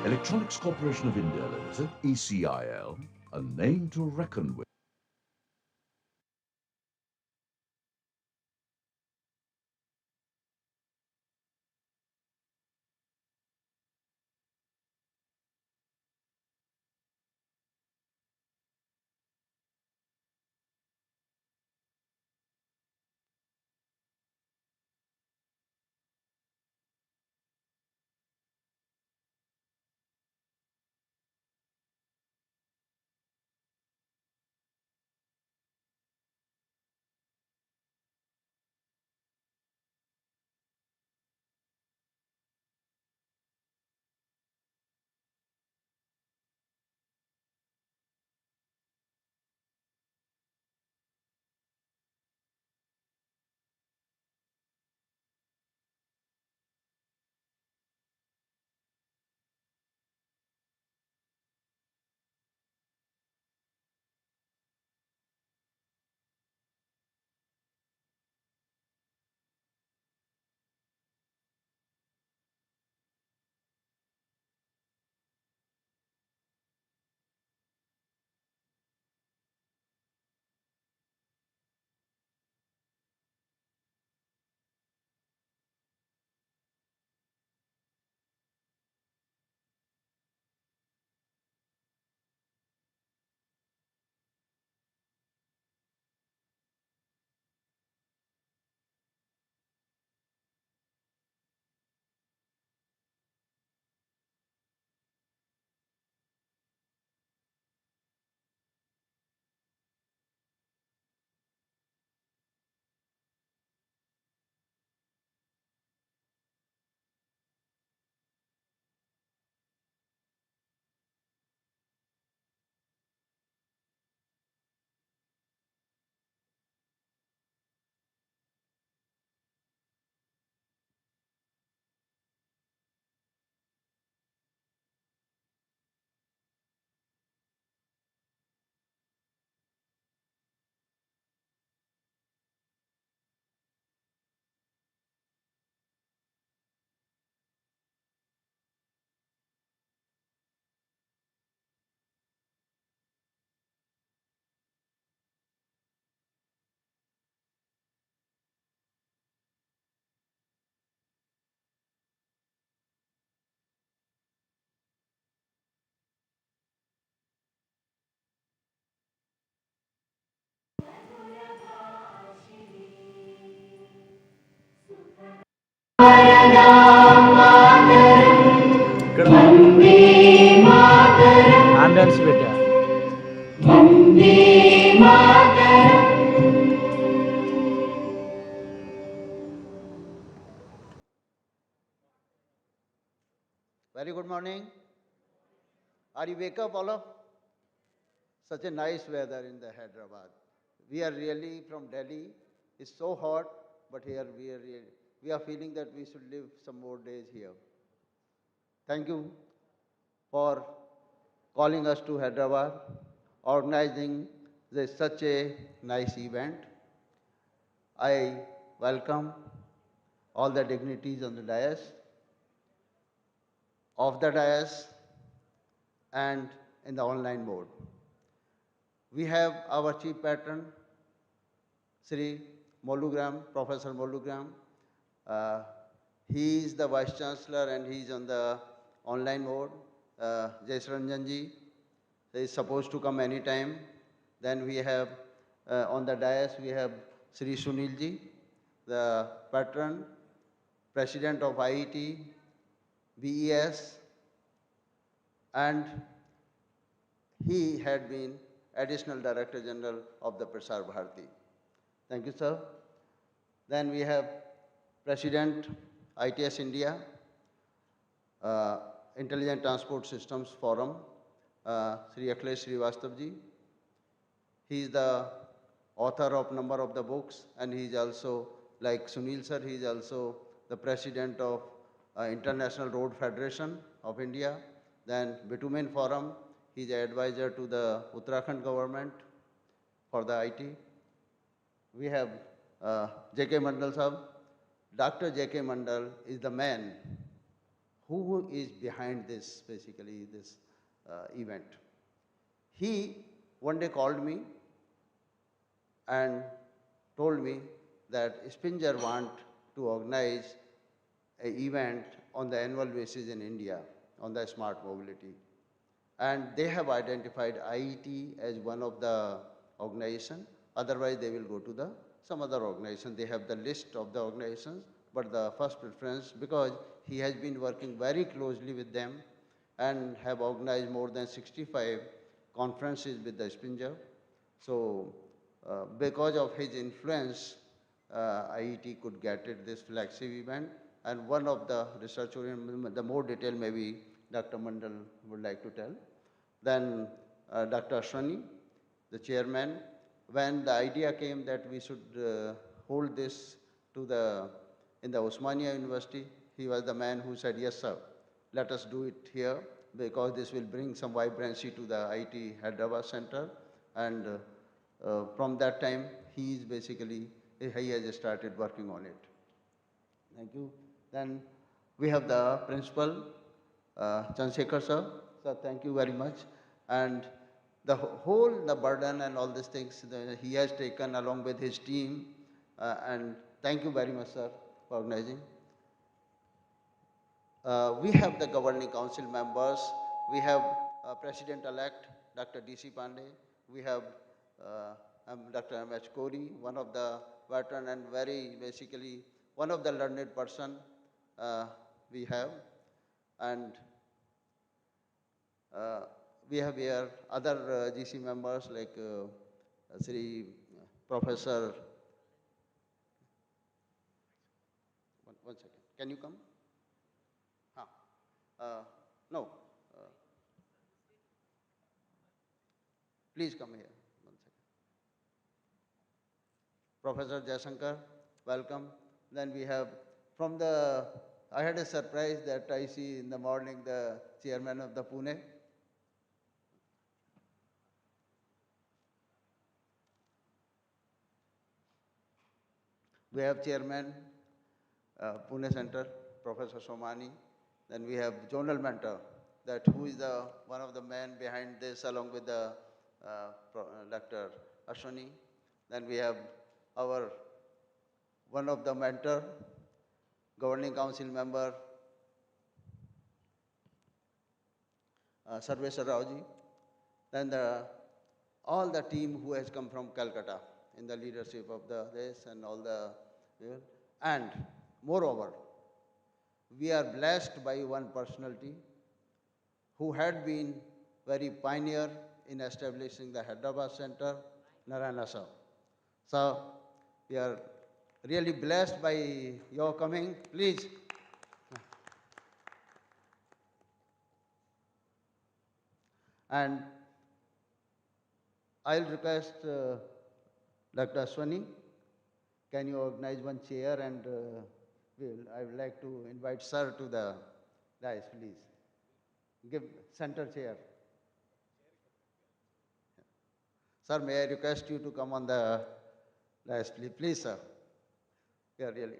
Electronics Corporation of India Limited, ECIL, a name to reckon with. Ambience పెట్టా. Very good morning. Are you wake up all of? Such a nice weather in the Hyderabad. We are really from Delhi. It's so hot, but here we are feeling that we should live some more days here. Thank you for calling us to Hyderabad, organizing such a nice event. I welcome all the dignitaries on the dais, off the dais, and in the online mode. We have our chief patron, Sri Molugram, Professor Molugram. He is the Vice Chancellor and he is on the online mode. Jaisranjanji is supposed to come anytime. Then we have on the dais, we have Sri Sunilji, the patron, President of IETE, BES, and he had been Additional Director General of the Prasar Bharati. Thank you, sir. Then we have President, ITS India, Intelligent Transport Systems Forum, Sri Akhilesh Srivastavji. He is the author of number of the books, and he is also, like Sunil sir, he is also the President of International Road Federation of India. Then Bitumen Forum, he is an advisor to the Uttarakhand government for the IT. We have J.K. Mandal sahab. Dr. J.K. Mandal is the man who is behind this, basically, this event. He one day called me and told me that Spinger want to organize an event on the annual basis in India on the smart mobility. And they have identified IETE as one of the organization. Otherwise, they will go to the some other organization. They have the list of the organizations, but the first preference, because he has been working very closely with them and have organized more than 65 conferences with the Spinger. So, because of his influence, IET could get it this flagship event. And one of the research oriented, the more detail maybe Dr. Mandal would like to tell. Then Dr. Ashwani, the chairman, when the idea came that we should hold this in the Osmania University, he was the man who said, yes, sir, let us do it here because this will bring some vibrancy to the IIT Hyderabad Center. And from that time, he has started working on it. Thank you. Then we have the principal, Chandrasekhar sir. Sir, thank you very much. And the burden and all these things he has taken along with his team. And thank you very much, sir, for organizing. We have the governing council members. We have President-elect Dr. D.C. Pandey. We have Dr. M.H. Kori, one of the veteran and one of the learned person we have. And we have here other GC members like Sri Professor. One second. Can you come? No. Please come here. 1 second. Professor Jaishankar, welcome. Then we have I had a surprise that I see in the morning the chairman of the Pune. We have chairman, Pune Center, Professor Somani. Then we have zonal mentor, who is one of the men behind this along with the Dr. Ashwani. Then we have one of the mentor, governing council member, Sarveshwar Raoji. Then all the team who has come from Calcutta in the leadership of this and all the, and moreover, we are blessed by one personality who had been very pioneer in establishing the Hyderabad Center, Narayana sir. So we are really blessed by your coming. Please. And I'll request Dr. Ashwani, can you organize one chair and I would like to invite sir to the dais, please. Give center chair. Sir, may I request you to come on the dais, please. Please, sir. Yeah, really.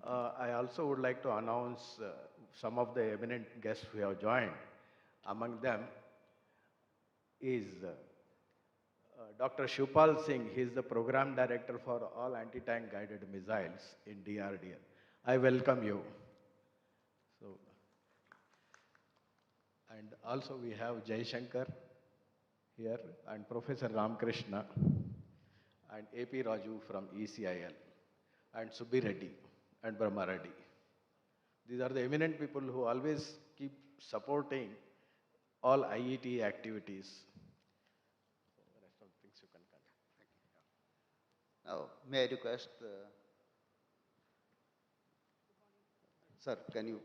I also would like to announce some of the eminent guests who have joined. Among them is Dr. Shupal Singh. He is the Program Director for all anti-tank guided missiles in DRDL. I welcome you. So, and also we have Jai Shankar. here, and Professor Ramkrishna, and AP Raju from ECIL, and Subbi Reddy and Brahma Reddy. These are the eminent people who always keep supporting all IETE activities. So the rest of the things you can continue. Now, may I request, sir, can you?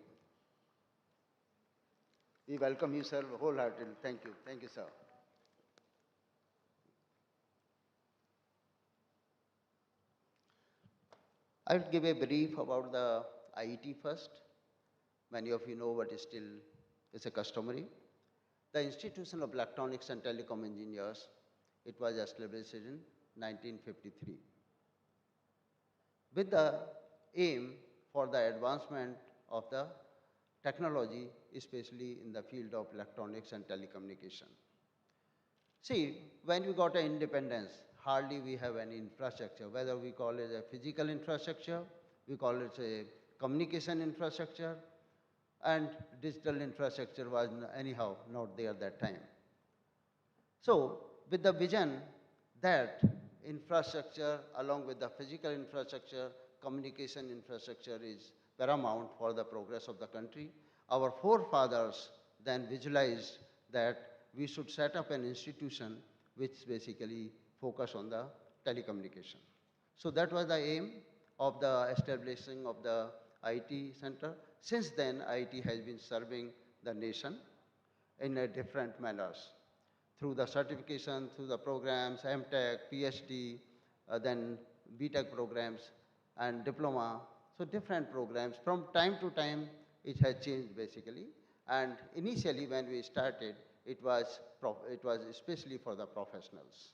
We welcome you, sir, wholeheartedly. Thank you. Thank you, sir. I will give a brief about the IET first. Many of you know what is still is a customary. The Institution of Electronics and Telecom Engineers, it was established in 1953 with the aim for the advancement of the technology, especially in the field of electronics and telecommunication. See, when we got an independence, hardly we have any infrastructure, whether we call it a physical infrastructure, we call it a communication infrastructure, and digital infrastructure was anyhow not there that time. So, with the vision that infrastructure along with the physical infrastructure, communication infrastructure is paramount for the progress of the country, our forefathers then visualized that we should set up an institution which basically focus on the telecommunication. So that was the aim of the establishing of the IT center. Since then, IT has been serving the nation in a different manners through the certification, through the programs, MTech, PhD, then BTech programs and diploma. So different programs. From time to time, it has changed basically. And initially when we started, it was especially for the professionals.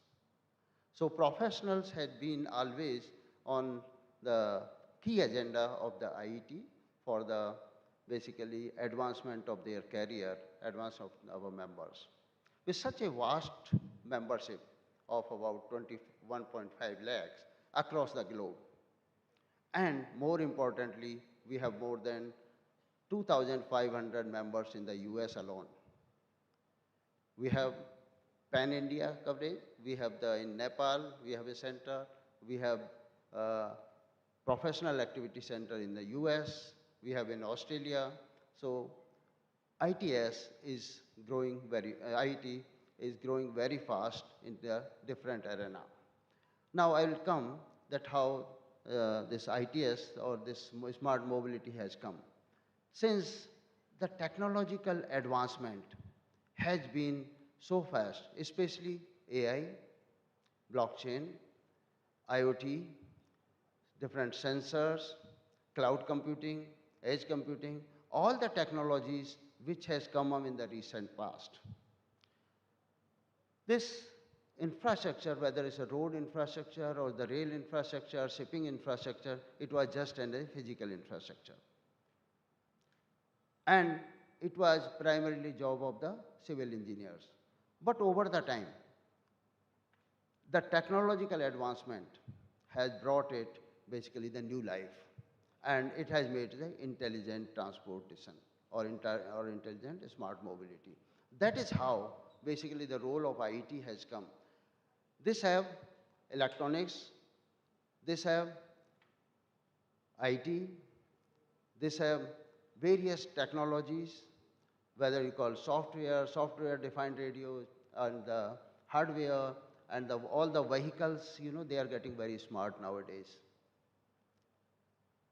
So professionals had been always on the key agenda of the IET for the basically advancement of their career, advance of our members. With such a vast membership of about 21.5 lakhs across the globe, and more importantly, we have more than 2,500 members in the US alone. We have pan-India coverage, we have in Nepal, we have a center, we have professional activity center in the US, we have in Australia. So ITS is growing IIT is growing very fast in the different arena. Now I will come that how this ITS or this smart mobility has come. Since the technological advancement has been so fast, especially AI, blockchain, IoT, different sensors, cloud computing, edge computing, all the technologies which has come up in the recent past. This infrastructure, whether it's a road infrastructure or the rail infrastructure, shipping infrastructure, it was just a physical infrastructure. And it was primarily job of the civil engineers. But over the time, the technological advancement has brought it basically the new life, and it has made the intelligent transportation or intelligent smart mobility. That is how basically the role of IET has come. This have electronics, this have IT, this have various technologies, whether you call software-defined radio, and the hardware, and all the vehicles, they are getting very smart nowadays.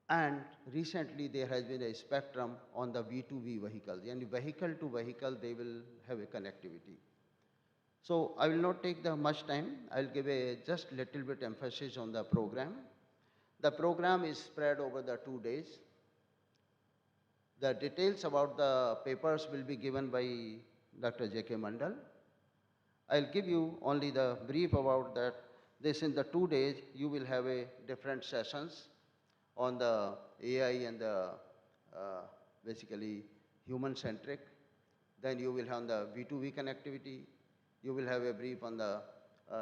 And recently there has been a spectrum on the V2V vehicles, and vehicle to vehicle they will have a connectivity. So I will not take much time. I will give just little bit emphasis on the program. The program is spread over the 2 days. The details about the papers will be given by Dr. J.K. Mandal. I'll give you only the brief about that. This in the 2 days, you will have different sessions on the AI and the basically human-centric. Then you will have the V2V connectivity. You will have a brief on the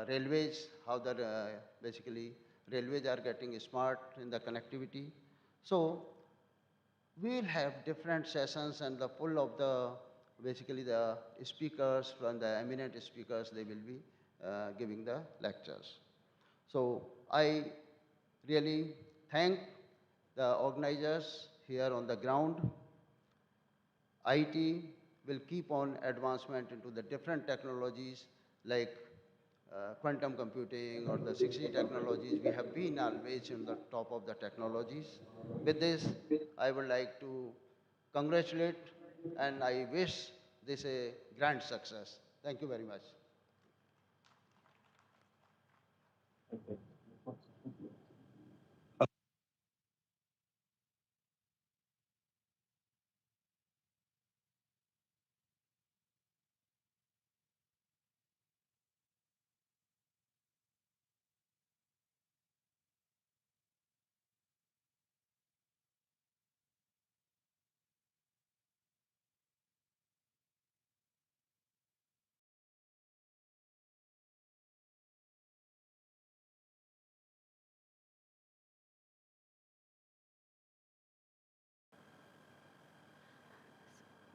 railways, how the basically railways are getting smart in the connectivity. So we will have different sessions and the full of the basically the speakers, from the eminent speakers, they will be giving the lectures. So I really thank the organizers here on the ground. IT will keep on advancement into the different technologies like quantum computing or the 6G technologies. We have been always in the top of the technologies. With this, I would like to congratulate and I wish this a grand success. Thank you very much.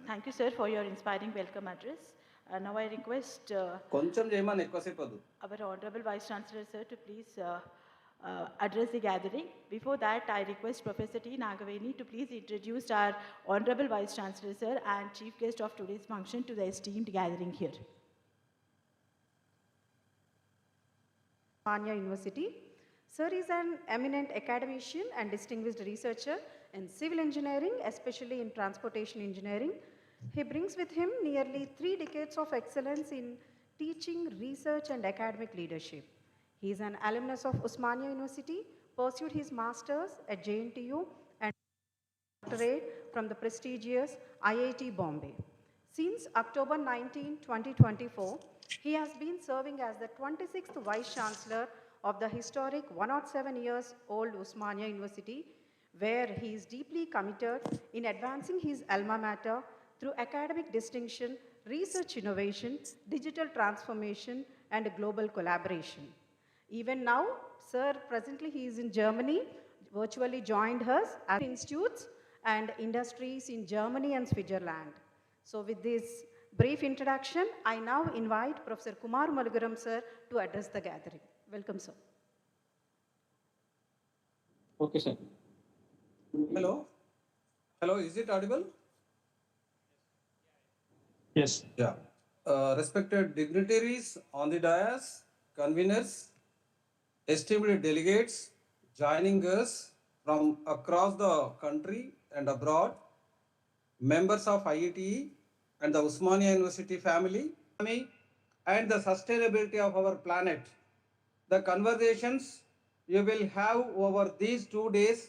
Thank you, sir, for your inspiring welcome address. Now I request కొంచెం చేయమని ఎక్కువసేపు వద్దు our Honorable Vice Chancellor, sir, to please address the gathering. Before that, I request Professor T. Nagaveni to please introduce our Honorable Vice Chancellor, sir, and Chief Guest of today's function to the esteemed gathering here. Osmania University. Sir is an eminent academician and distinguished researcher in civil engineering, especially in transportation engineering. He brings with him nearly 3 decades of excellence in teaching, research, and academic leadership. He is an alumnus of Osmania University, pursued his master's at JNTU and doctorate from the prestigious IIT Bombay. Since October 19, 2024, he has been serving as the 26th Vice Chancellor of the historic 107 years old Osmania University, where he is deeply committed in advancing his alma mater through academic distinction, research innovation, digital transformation, and global collaboration. Even now, sir, presently he is in Germany, virtually joined us at institutes and industries in Germany and Switzerland. So with this brief introduction, I now invite Professor Kumar Malagaram, sir, to address the gathering. Welcome, sir. Okay sir hello hello is it audible Yes. Yeah. Respected dignitaries on the dais, conveners, esteemed delegates joining us from across the country and abroad, members of IETE and the Osmania University family, and the sustainability of our planet. The conversations you will have over these 2 days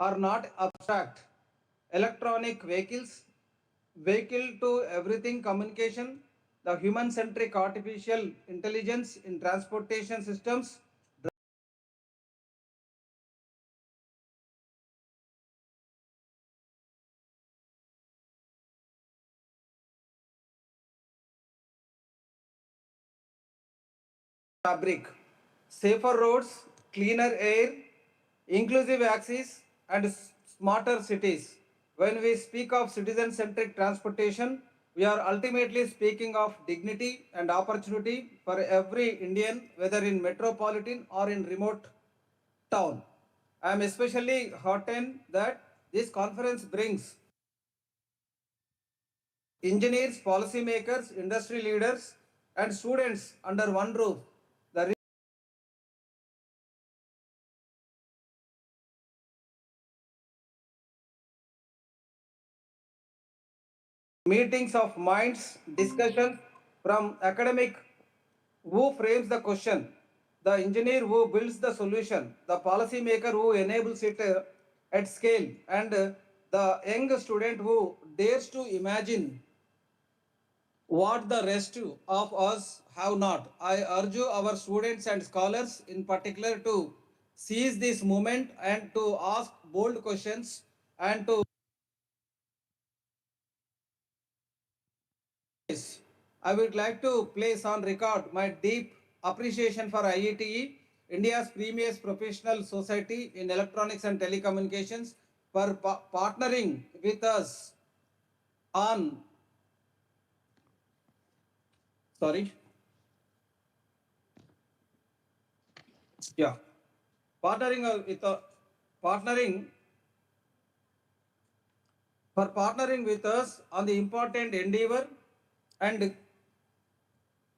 are not abstract. Electronic vehicles, vehicle to everything communication, the human-centric artificial intelligence in transportation systems, fabric, safer roads, cleaner air, inclusive access, and smarter cities. When we speak of citizen-centric transportation, we are ultimately speaking of dignity and opportunity for every Indian, whether in metropolitan or in remote town. I am especially heartened that this conference brings engineers, policymakers, industry leaders, and students under one roof. The meetings of minds, discussions from academic who frames the question, the engineer who builds the solution, the policy maker who enables it at scale, and the young student who dares to imagine what the rest of us have not. I urge our students and scholars in particular to seize this moment and to ask bold questions and to I would like to place on record my deep appreciation for IETE, India's premier professional society in electronics and telecommunications, for partnering with us on Sorry. Yeah. Partnering for partnering with us on the important endeavor, and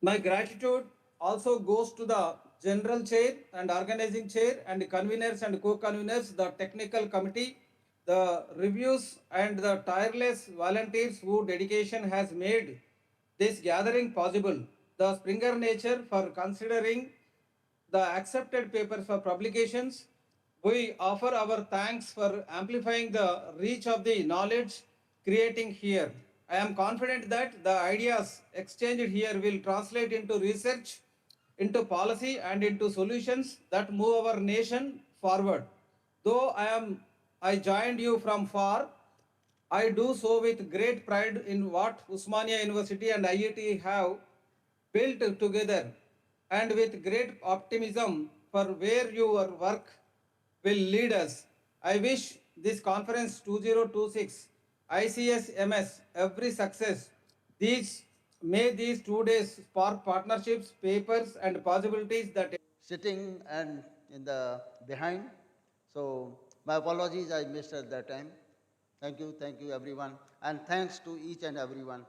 my gratitude also goes to the general chair and organizing chair and conveners and co-conveners, the technical committee, the reviews and the tireless volunteers whose dedication has made this gathering possible. The Springer Nature for considering the accepted papers for publications. We offer our thanks for amplifying the reach of the knowledge creating here. I am confident that the ideas exchanged here will translate into research, into policy, and into solutions that move our nation forward. Though I joined you from far, I do so with great pride in what Osmania University and IETE have built together, and with great optimism for where your work will lead us. I wish this conference 2026 ICSMS every success. May these 2 days spark partnerships, papers, and possibilities that Sitting and in the behind. So my apologies, I missed at that time. Thank you everyone. And thanks to each and everyone.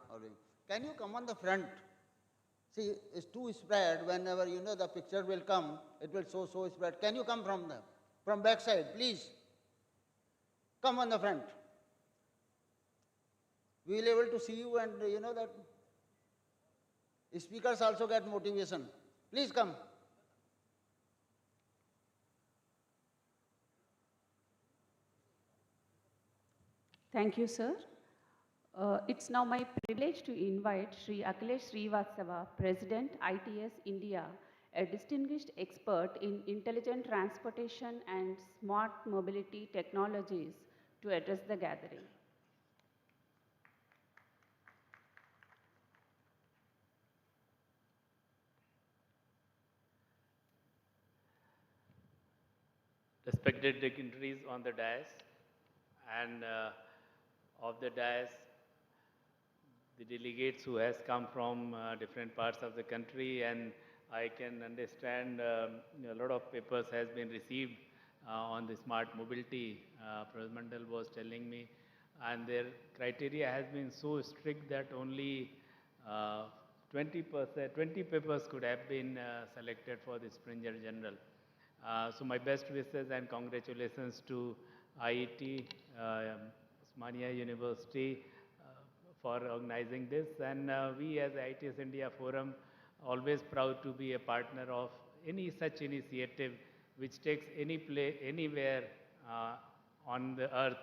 Can you come on the front? See, it's too spread. Whenever you know the picture will come, it will so spread. Can you come from back side, please? Come on the front. We will able to see you, and you know that speakers also get motivation. Please come. Thank you, sir. It's now my privilege to invite Sri Akhilesh Srivastava, President, ITS India, a distinguished expert in intelligent transportation and smart mobility technologies, to address the gathering. Respected dignitaries on the dais, and of the dais, the delegates who has come from different parts of the country, and I can understand a lot of papers has been received on the smart mobility. Professor Mandal was telling me, and their criteria has been so strict that only 20 papers could have been selected for the Springer General. So my best wishes and congratulations to IET, Osmania University, for organizing this. And we as ITS India Forum always proud to be a partner of any such initiative which takes any play anywhere on the earth.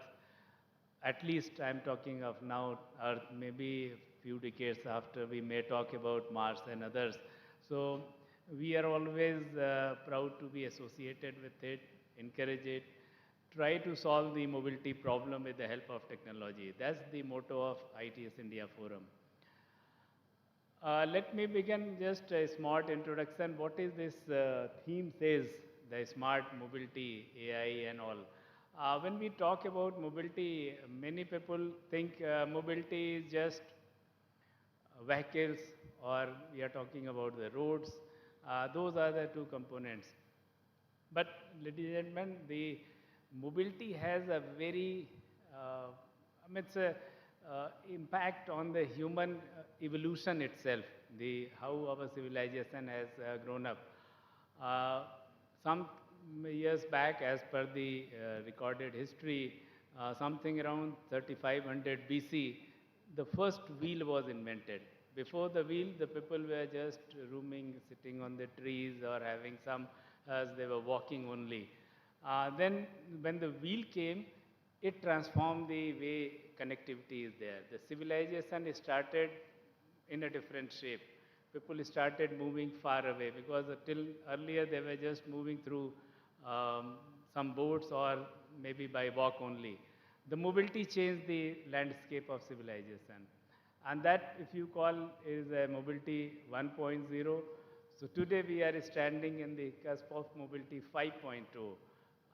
At least I'm talking of now earth, maybe a few decades after we may talk about Mars and others. So we are always proud to be associated with it, encourage it, try to solve the mobility problem with the help of technology. That's the motto of ITS India Forum. Let me begin just a smart introduction. What is this theme says, the smart mobility, AI and all. When we talk about mobility, many people think mobility is just vehicles, or we are talking about the roads. Those are the two components. But ladies and gentlemen, the mobility has a very, it's a impact on the human evolution itself, how our civilization has grown up. Some years back, as per the recorded history, something around 3500 BC, the first wheel was invented. Before the wheel, the people were just roaming, sitting on the trees or having some, as they were walking only. Then when the wheel came, it transformed the way connectivity is there. The civilization started in a different shape. People started moving far away, because till earlier they were just moving through some boats or maybe by walk only. The mobility changed the landscape of civilization. And that, if you call, is a mobility 1.0. So today we are standing in the cusp of mobility 5.0.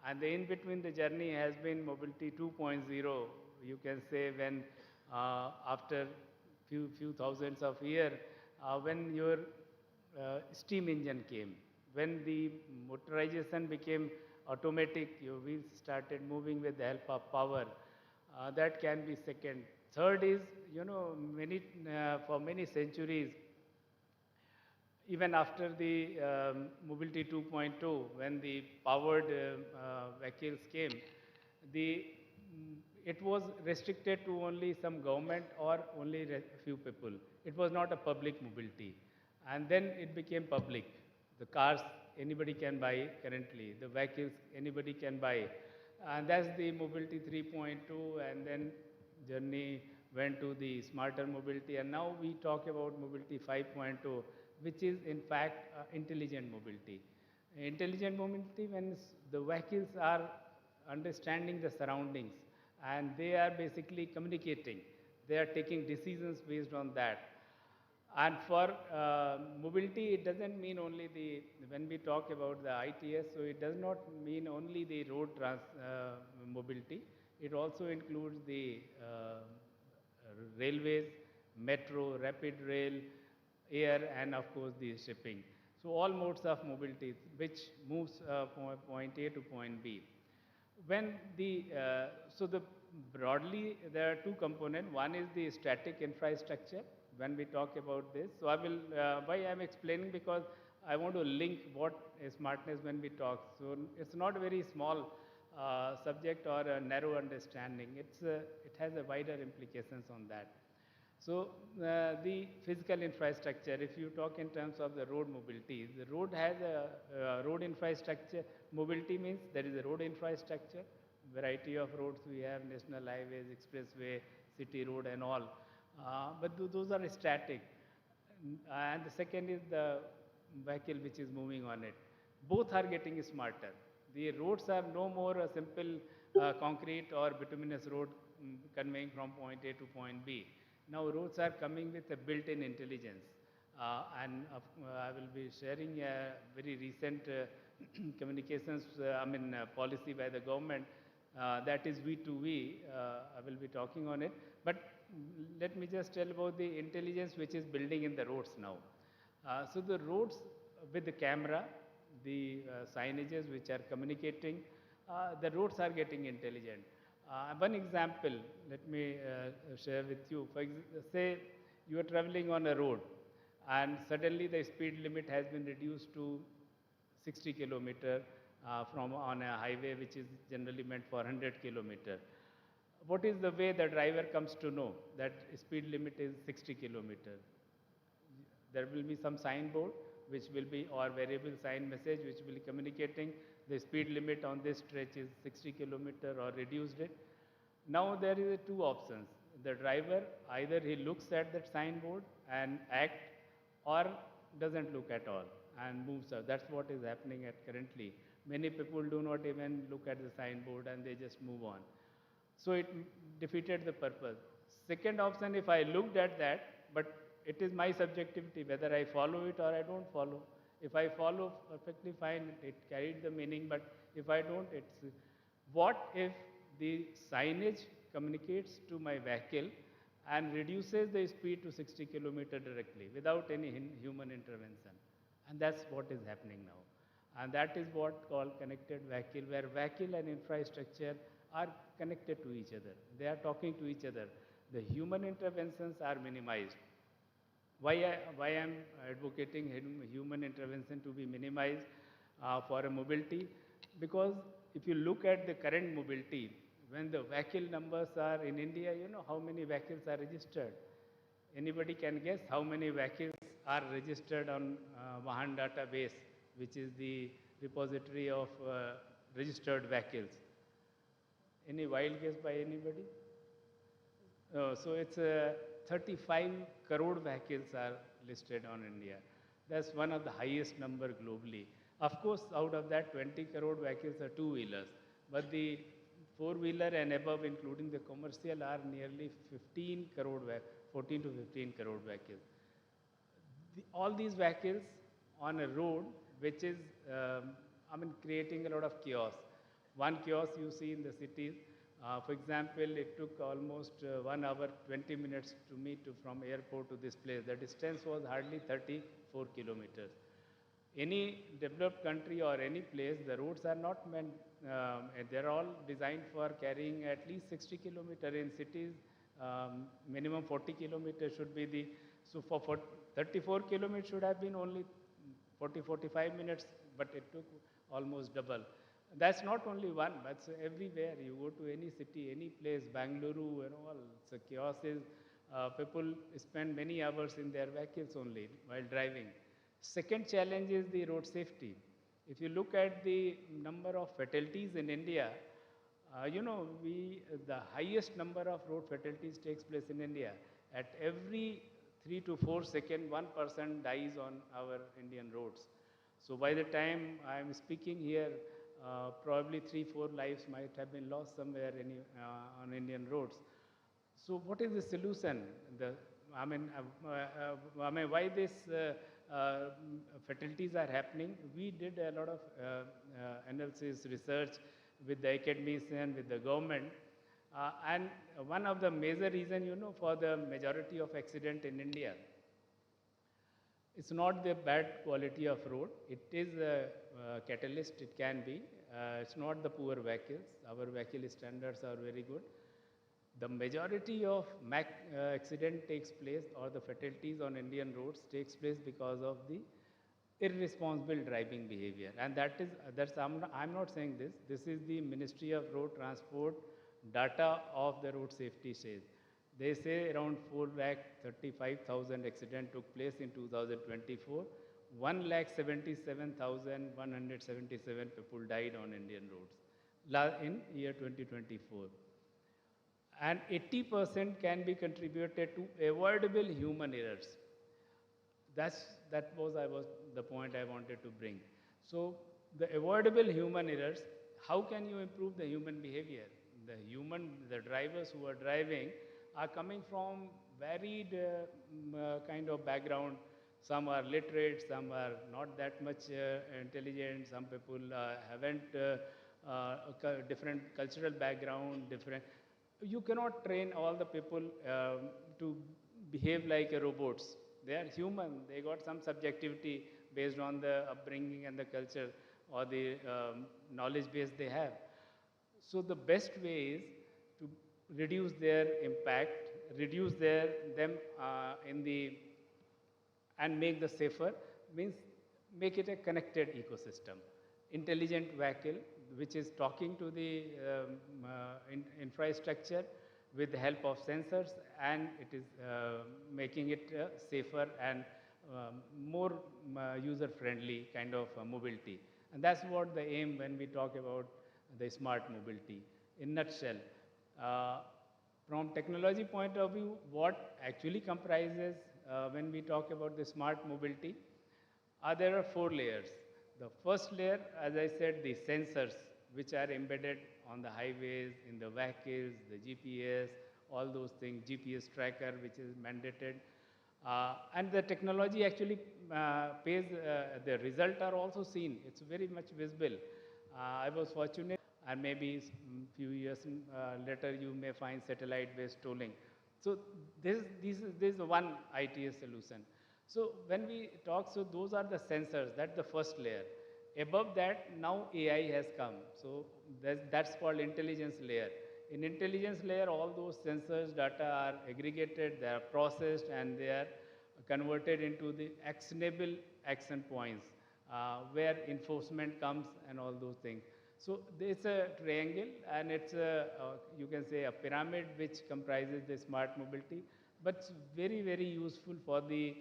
And in between the journey has been mobility 2.0. You can say when after few thousands of years, when your steam engine came. When the motorization became automatic, your wheels started moving with the help of power. That can be second. Third is, for many centuries, even after the Mobility 2.2, when the powered vehicles came, it was restricted to only some government or only few people. It was not a public mobility. And then it became public. The cars, anybody can buy currently. The vehicles, anybody can buy. And that's the Mobility 3.2, and then journey went to the smarter mobility, and now we talk about Mobility 5.2, which is in fact intelligent mobility. Intelligent mobility means the vehicles are understanding the surroundings and they are basically communicating. They are taking decisions based on that. And for mobility, it doesn't mean only when we talk about the ITS, so it does not mean only the road mobility. It also includes the railways, metro, rapid rail, air, and of course the shipping. So all modes of mobility which moves from point A to point B. When broadly there are two components. One is the static infrastructure. When we talk about this, so I will why I am explaining, because I want to link what is smartness when we talk. So it's not a very small subject or a narrow understanding. It has a wider implications on that. So the physical infrastructure, if you talk in terms of the road mobility, the road has a road infrastructure. Mobility means there is a road infrastructure, variety of roads we have, national highways, expressway, city road and all. But those are static. And the second is the vehicle which is moving on it. Both are getting smarter. The roads are no more a simple concrete or bituminous road conveying from point A to point B. Now roads are coming with a built-in intelligence. I will be sharing a very recent communications, policy by the government, that is V2V. I will be talking on it. But let me just tell about the intelligence which is building in the roads now. So the roads with the camera, the signages which are communicating, the roads are getting intelligent. One example, let me share with you. Say you are traveling on a road and suddenly the speed limit has been reduced to 60 kilometer from on a highway which is generally meant for 100 kilometer. What is the way the driver comes to know that speed limit is 60 kilometer? There will be some signboard which will be, or variable sign message which will be communicating the speed limit on this stretch is 60 kilometer or reduced it. Now there is two options. The driver, either he looks at that signboard and act, or doesn't look at all and moves out. That's what is happening at currently. Many people do not even look at the signboard and they just move on. So it defeated the purpose. Second option, if I looked at that, but it is my subjectivity whether I follow it or I don't follow. If I follow, perfectly fine, it carried the meaning, but if I don't, it's... What if the signage communicates to my vehicle and reduces the speed to 60 kilometer directly without any human intervention? And that's what is happening now. And that is what called connected vehicle, where vehicle and infrastructure are connected to each other. They are talking to each other. The human interventions are minimized. Why I am advocating human intervention to be minimized for a mobility? Because if you look at the current mobility, when the vehicle numbers are in India, you know how many vehicles are registered? Anybody can guess how many vehicles are registered on Vahan database, which is the repository of registered vehicles? Any wild guess by anybody? So it's 35 crore vehicles are listed on India. That's one of the highest number globally. Of course, out of that, 20 crore vehicles are two-wheelers, but the four-wheeler and above, including the commercial, are nearly 15 crore, 14 to 15 crore vehicles. All these vehicles on a road, which is, creating a lot of chaos. One chaos you see in the cities, For example, it took almost 1 hour, 20 minutes to me from airport to this place. The distance was hardly 34 kilometers. Any developed country or any place, the roads are not meant, they're all designed for carrying at least 60 kilometers. In cities, minimum 40 kilometers should be the, so for 34 kilometers should have been only 40, 45 minutes, but it took almost double. That's not only one, but everywhere. You go to any city, any place, Bangalore and all, so chaos is, people spend many hours in their vehicles only while driving. Second challenge is the road safety. If you look at the number of fatalities in India, the highest number of road fatalities takes place in India. At every 3 to 4 seconds, one person dies on our Indian roads. So by the time I'm speaking here, probably 3, 4 lives might have been lost somewhere on Indian roads. So what is the solution? Why this fatalities are happening? We did a lot of analysis, research with the academician, with the government. And one of the major reasons, for the majority of accident in India, it's not the bad quality of road. It is a catalyst, it can be. It's not the poor vehicles. Our vehicle standards are very good. The majority of accident takes place, or the fatalities on Indian roads takes place because of the irresponsible driving behavior. And I'm not saying this. This is the Ministry of Road Transport data of the road safety says. They say around 4,35,000 accidents took place in 2024. 1,77,177 people died on Indian roads in year 2024. And 80% can be contributed to avoidable human errors. That was the point I wanted to bring. So the avoidable human errors, how can you improve the human behavior? The drivers who are driving are coming from varied kind of background. Some are literate, some are not that much intelligent, some people haven't different cultural background, different. You cannot train all the people to behave like robots. They are human. They got some subjectivity based on the upbringing and the culture or the knowledge base they have. So the best way is to reduce their impact, reduce and make the safer, means make it a connected ecosystem. Intelligent vehicle, which is talking to the infrastructure with the help of sensors, and it is making it safer and more user-friendly kind of mobility. And that's what the aim when we talk about the smart mobility. In nutshell, from technology point of view, what actually comprises when we talk about the smart mobility, there are 4 layers. The first layer, as I said, the sensors, which are embedded on the highways, in the vehicles, the GPS, all those things, GPS tracker, which is mandated. And the technology actually pays, the results are also seen. It's very much visible. I was fortunate, and maybe a few years later, you may find satellite-based tolling. So this is one ITS solution. So when we talk, so those are the sensors, that's the first layer. Above that, now AI has come. So that's called intelligence layer. In intelligence layer, all those sensors data are aggregated, they are processed, and they are converted into the actionable action points where enforcement comes and all those things. So it's a triangle, and it's you can say a pyramid which comprises the smart mobility, but it's very, very useful for the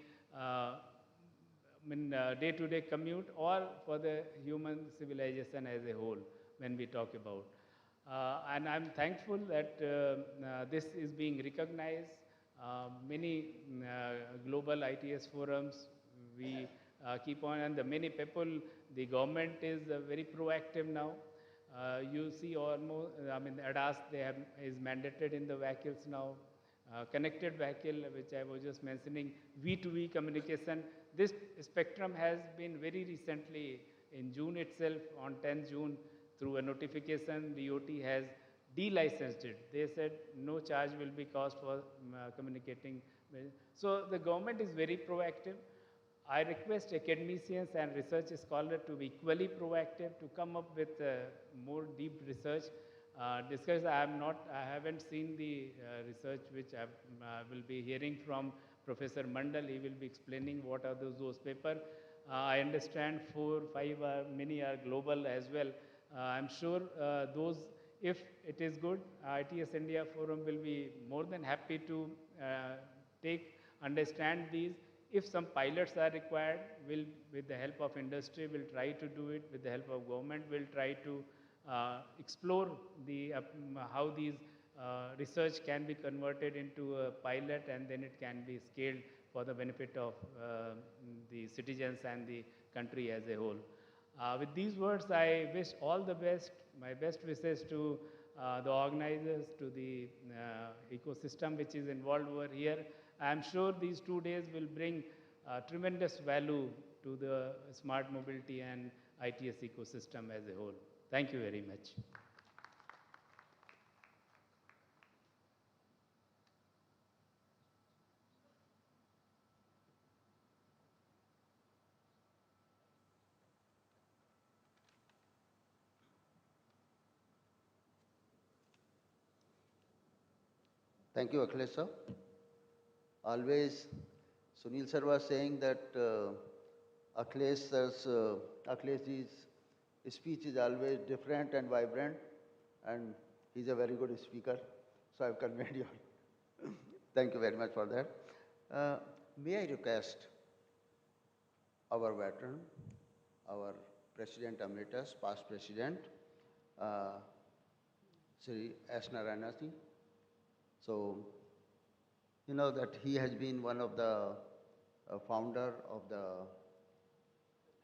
day-to-day commute or for the human civilization as a whole when we talk about. And I'm thankful that this is being recognized. Many global ITS forums, we keep on, and the many people, the government is very proactive now. You see almost, ADAS is mandated in the vehicles now. Connected vehicle, which I was just mentioning, V2V communication. This spectrum has been very recently, in June itself, on 10th June, through a notification, DOT has de-licensed it. They said no charge will be cost for communicating. So the government is very proactive. I request academicians and research scholars to be equally proactive to come up with more deep research. Discuss. I haven't seen the research which I will be hearing from Professor Mandal. He will be explaining what are those papers. I understand 4, 5 are, many are global as well. I'm sure those, if it is good, ITS India Forum will be more than happy to understand these. If some pilots are required, we'll, with the help of industry, we'll try to do it. With the help of government, we'll try to explore how these research can be converted into a pilot, and then it can be scaled for the benefit of the citizens and the country as a whole. With these words, I wish all the best, my best wishes to the organizers, to the ecosystem which is involved over here. I am sure these 2 days will bring tremendous value to the smart mobility and ITS ecosystem as a whole. Thank you very much. Thank you, Akhilesh sir. Always, Sunil sir was saying that Akhilesh's speech is always different and vibrant, and he's a very good speaker. So I've conveyed you. Thank you very much for that. May I request our veteran, our President Emeritus, past President, Sri S. Narayanasi. So, you know that he has been one of the founder of the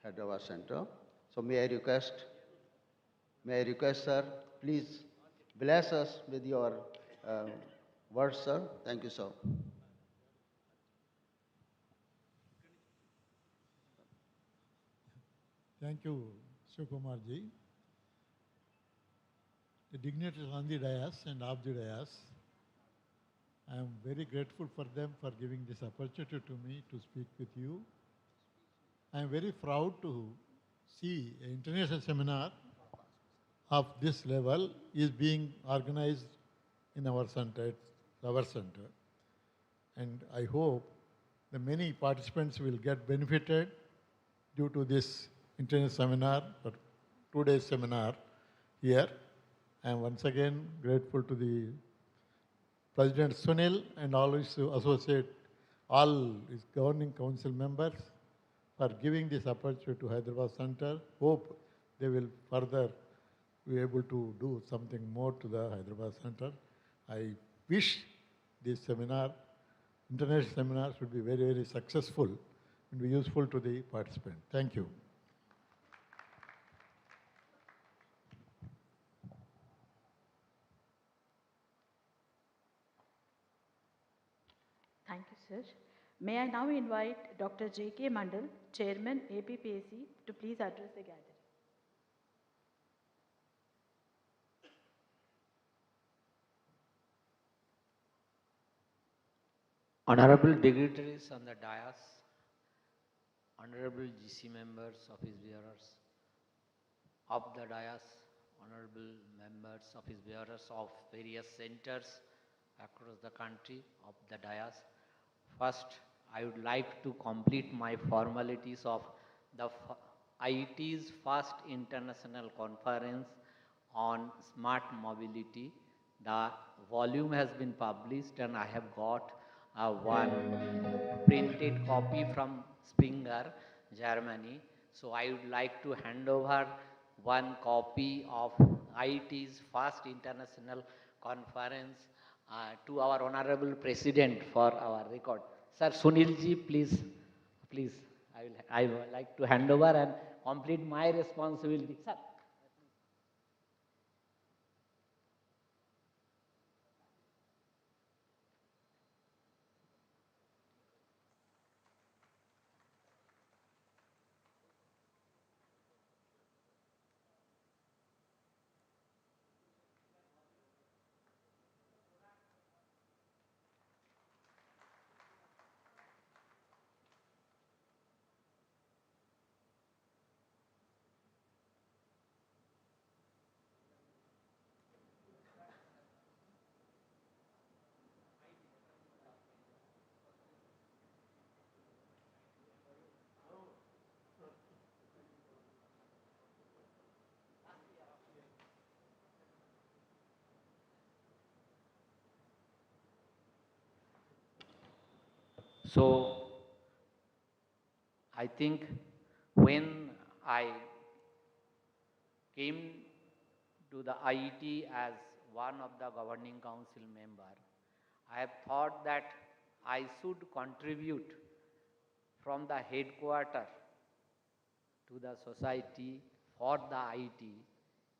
Hyderabad Center. So may I request, sir, please bless us with your words, sir. Thank you, sir. Thank you, Shivakumar ji. The dignitaries on the dais and off the dais, I am very grateful for them for giving this opportunity to me to speak with you. I am very proud to see an international seminar of this level is being organized in our center, And I hope the many participants will get benefited due to this international seminar or 2 days seminar here. I am once again grateful to the President Sunil and all his all his governing council members for giving this opportunity to Hyderabad Center. Hope they will further be able to do something more to the Hyderabad Center. I wish this seminar, international seminar, should be very, very successful and be useful to the participants. Thank you. Thank you, sir. May I now invite Dr. J.K. Mandal, Chairman, APPAC, to please address the gathering. Honorable dignitaries on the dais, honorable GC members, office bearers of the dais, honorable members, office bearers of various centers across the country of the dais. First, I would like to complete my formalities of the IETE's first international conference on smart mobility. The volume has been published and I have got one printed copy from Springer, Germany. So I would like to hand over one copy of IETE's first international conference to our Honorable President for our record. Sir Sunilji, please, I would like to hand over and complete my responsibility. Sir. So I think when I came to the IET as one of the governing council member, I have thought that I should contribute from the headquarter to the society for the IET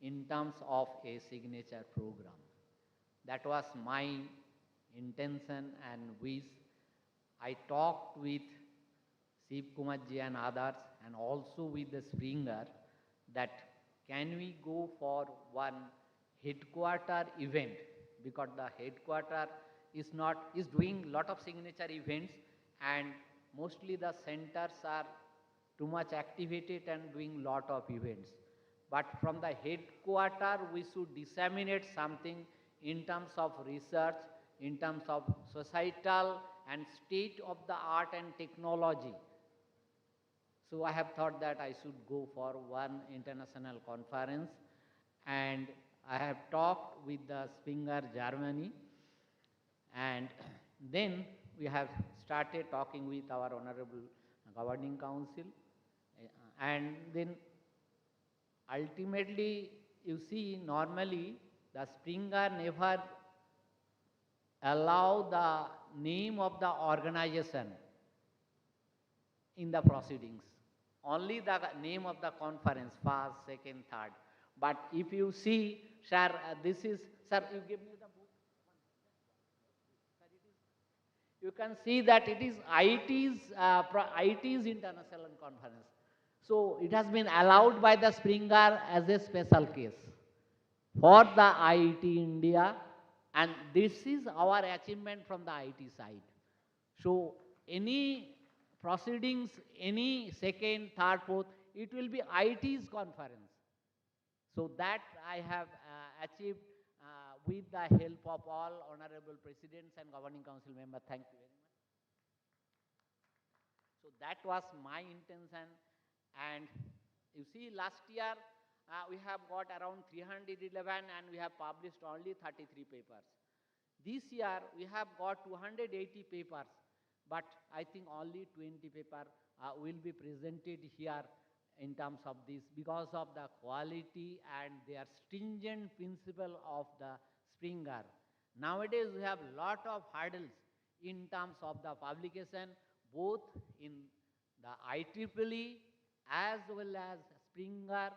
in terms of a signature program. That was my intention and wish. I talked with Shiv Kumar ji and others and also with the Springer that can we go for one headquarter event, because the headquarter is doing lot of signature events and mostly the centers are too much activated and doing lot of events. But from the headquarter, we should disseminate something in terms of research, in terms of societal and state of the art and technology. So I have thought that I should go for one international conference, and I have talked with the Springer Germany, and then we have started talking with our Honorable Governing Council, and then ultimately, you see, normally the Springer never allow the name of the organization in the proceedings. Only the name of the conference, first, second, third. But if you see, sir, this is, sir, you give me the book. Sir, you can see that it is IET's International Conference. So it has been allowed by the Springer as a special case for the IET India, and this is our achievement from the IET side. So any proceedings, any second, third, fourth, it will be IET's conference. So that I have achieved with the help of all honorable presidents and governing council members. Thank you very much. So that was my intention, and you see last year we have got around 311 and we have published only 33 papers. This year we have got 280 papers, but I think only 20 papers will be presented here in terms of this because of the quality and their stringent principle of the Springer. Nowadays we have lot of hurdles in terms of the publication, both in the IEEE as well as Springer,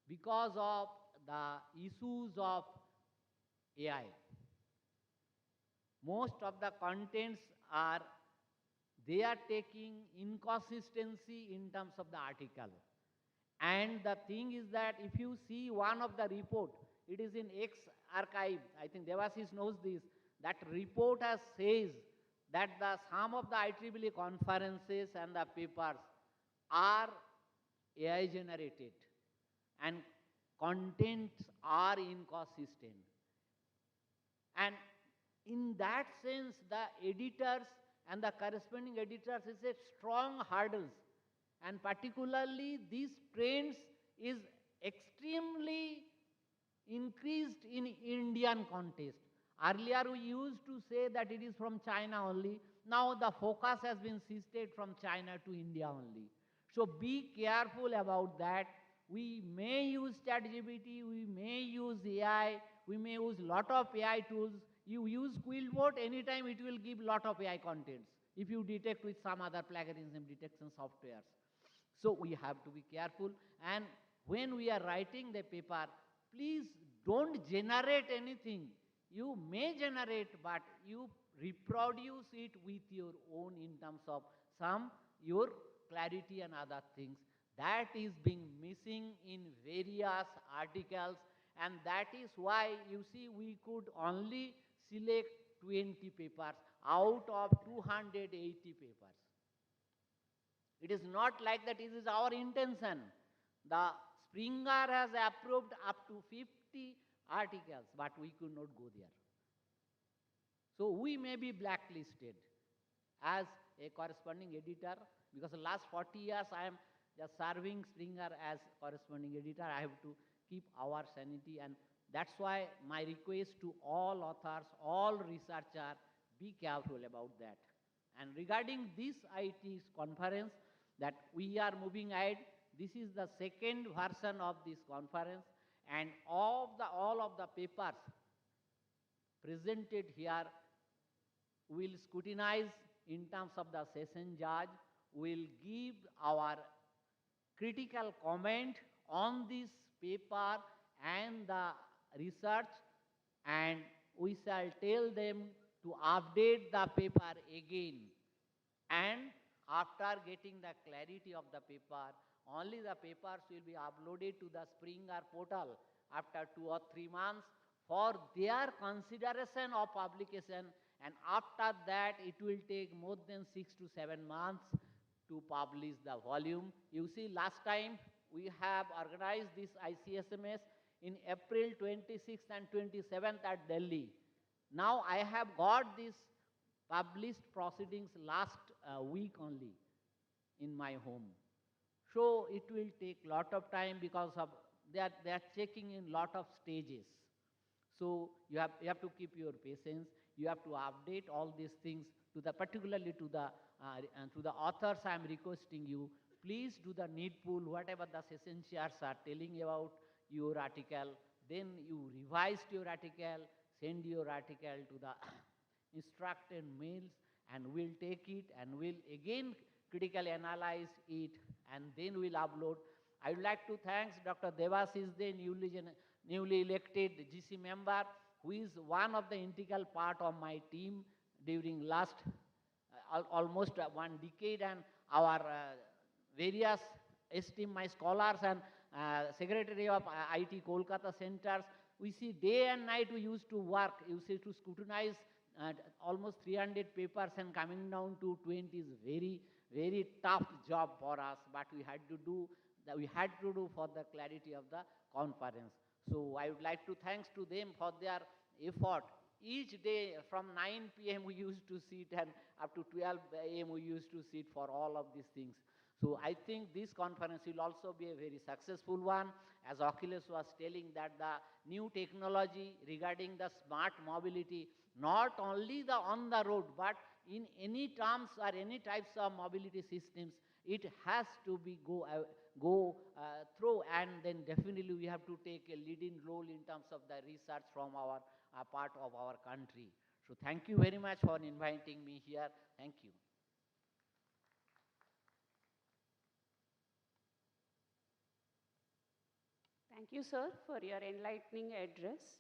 because of the issues of AI. Most of the contents are, they are taking inconsistency in terms of the article. And the thing is that if you see one of the report, it is in X archive, I think Devasis knows this, that report has says that the some of the IEEE conferences and the papers are AI generated and contents are inconsistent. And in that sense, the editors and the corresponding editors is a strong hurdles, and particularly these trends is extremely increased in Indian context. Earlier we used to say that it is from China only. Now the focus has been shifted from China to India only. So be careful about that. We may use ChatGPT, we may use AI, we may use lot of AI tools. You use Quillbot, anytime it will give lot of AI contents if you detect with some other plagiarism detection softwares. So we have to be careful, and when we are writing the paper, please don't generate anything. You may generate, but you reproduce it with your own in terms of some your clarity and other things. That is being missing in various articles, and that is why you see we could only select 20 papers out of 280 papers. It is not like that it is our intention. The Springer has approved up to 50 articles, but we could not go there. So we may be blacklisted as a corresponding editor, because the last 40 years I am just serving Springer as corresponding editor. I have to keep our sanity, and that's why my request to all authors, all researchers, be careful about that. And regarding this IETE conference that we are moving ahead, this is the second version of this conference, and all of the papers presented here will scrutinize in terms of the session judge, will give our critical comment on this paper and the research, and we shall tell them to update the paper again. And after getting the clarity of the paper, only the papers will be uploaded to the Springer portal after 2 or 3 months for their consideration of publication, and after that it will take more than 6 to 7 months to publish the volume. You see, last time we have organized this ICSMS in April 26th and 27th at Delhi. Now I have got this published proceedings last week only in my home. So it will take lot of time because of they are checking in lot of stages. So you have to keep your patience. You have to update all these things to the particularly to the authors. I am requesting you, please do the needful, whatever the session chairs are telling about your article, then you revised your article, send your article to the instructed mails, and we'll take it and we'll again critically analyze it, and then we'll upload. I would like to thank Dr. Devashish, the newly elected GC member, who is one of the integral part of my team during last almost 1 decade, and our various esteemed my scholars and secretary of IIT Kolkata centers. We see day and night we used to work, you see, to scrutinize almost 300 papers, and coming down to 20 is very, very tough job for us, but we had to do for the clarity of the conference. So I would like to thanks to them for their effort. Each day from 9 p.m. we used to sit, and up to 12 a.m. we used to sit for all of these things. So I think this conference will also be a very successful one. As Achilles was telling, that the new technology regarding the smart mobility, not only the on the road, but in any terms or any types of mobility systems, it has to be go through, and then definitely we have to take a leading role in terms of the research from our part of our country. So thank you very much for inviting me here. Thank you. Thank you, sir, for your enlightening address.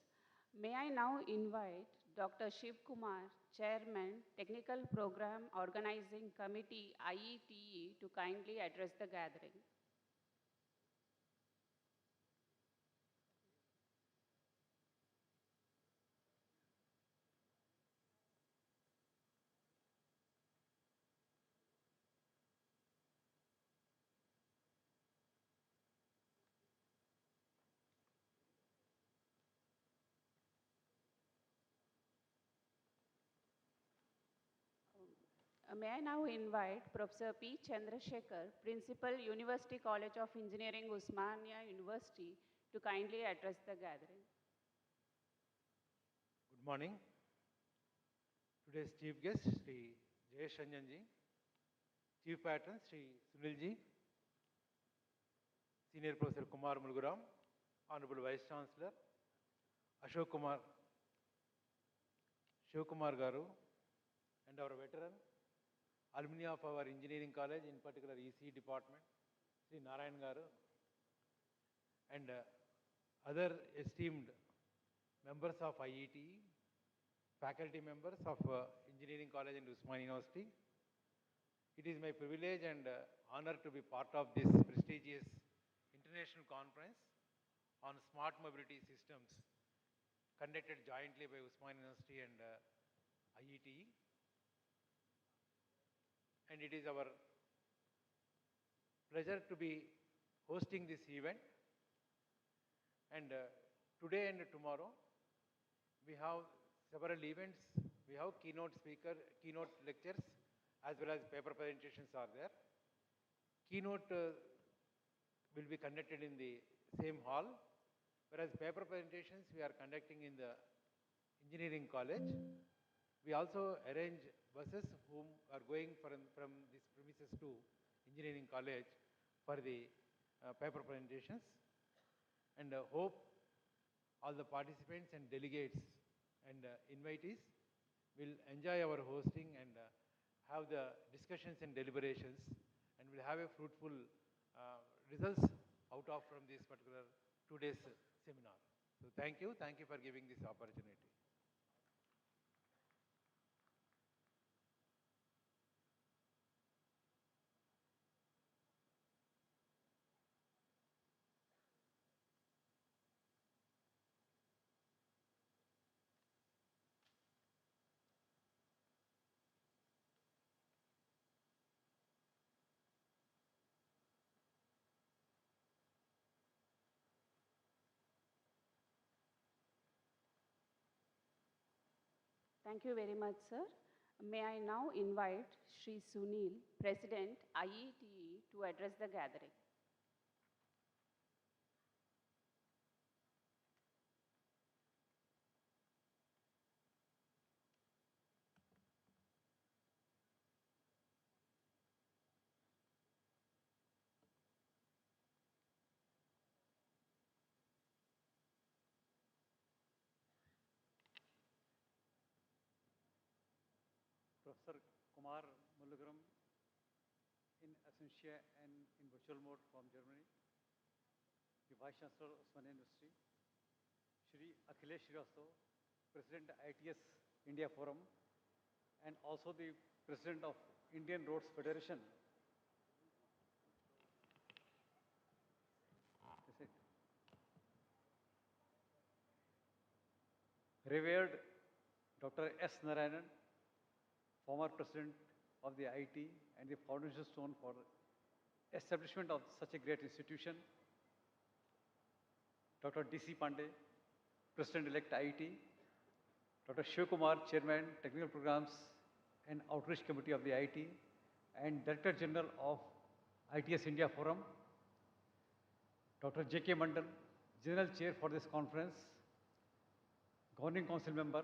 May I now invite Dr. Shiv Kumar, Chairman, Technical Program Organizing Committee, IETE, to kindly address the gathering. May I now invite Professor P. Chandrasekhar, Principal, University College of Engineering, Osmania University, to kindly address the gathering. Good morning. Today's chief guest, Sri Jayesh Ranjan ji, Chief Patron, Sri Sunil ji, Senior Professor Kumar Mulguram, Honorable Vice Chancellor, Ashok Kumar, Shiv Kumar Garu, and our veteran, alumni of our engineering college, in particular EC department, Sri Narayan Garu, and other esteemed members of IETE, faculty members of Engineering College and Osmania University. It is my privilege and honor to be part of this prestigious international conference on smart mobility systems conducted jointly by Osmania University and IETE. And it is our pleasure to be hosting this event. And today and tomorrow, we have several events. We have keynote lectures, as well as paper presentations are there. Keynote will be conducted in the same hall, whereas paper presentations we are conducting in the engineering college. We also arrange buses whom are going from these premises to engineering college for the paper presentations, and hope all the participants and delegates and invitees will enjoy our hosting and have the discussions and deliberations, and will have a fruitful results out of from this particular 2 days seminar. So thank you for giving this opportunity. Thank you very much, sir. May I now invite Sri Sunil, President, IETE, to address the gathering. Professor Kumar Mullagram in Ascensia and in virtual mode from Germany, the Vice Chancellor of Osmania University, Shri Akhilesh Srivastava, President ITS India Forum, and also the President of Indian Roads Federation. Revered Dr. S. Narayanan, former President of the IETE and the foundation stone for establishment of such a great institution. Dr. D.C. Pandey, President-elect IETE. Dr. Shiv Kumar, Chairman, Technical Programs and Outreach Committee of the IETE and Director General of ITS India Forum. Dr. J.K. Mandal, General Chair for this conference, Governing Council Member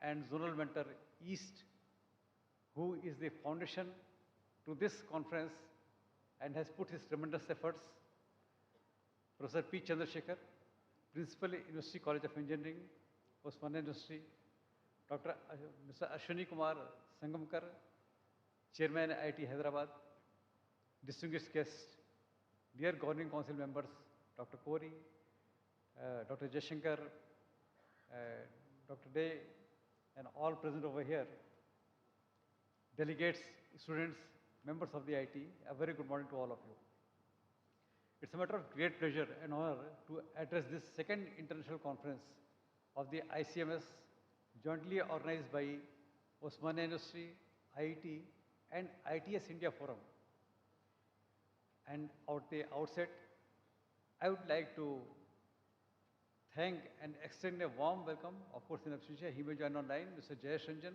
and Zonal Mentor East, who is the foundation to this conference and has put his tremendous efforts. Professor P. Chandrasekhar, Principal, University College of Engineering, Osmania University. Dr. Mr. Ashwini Kumar Sangamkar, Chairman IIT Hyderabad. Distinguished guests, dear Governing Council members, Dr. Kori, Dr. Jashankar, Dr. Day, and all present over here. Delegates, students, members of the IIT, a very good morning to all of you. It's a matter of great pleasure and honor to address this second international conference of the ICMS, jointly organized by Osmania University, IIT, and ITS India Forum. And at the outset, I would like to thank and extend a warm welcome, of course in absentia, he may join online, Mr. Jayesh Ranjan,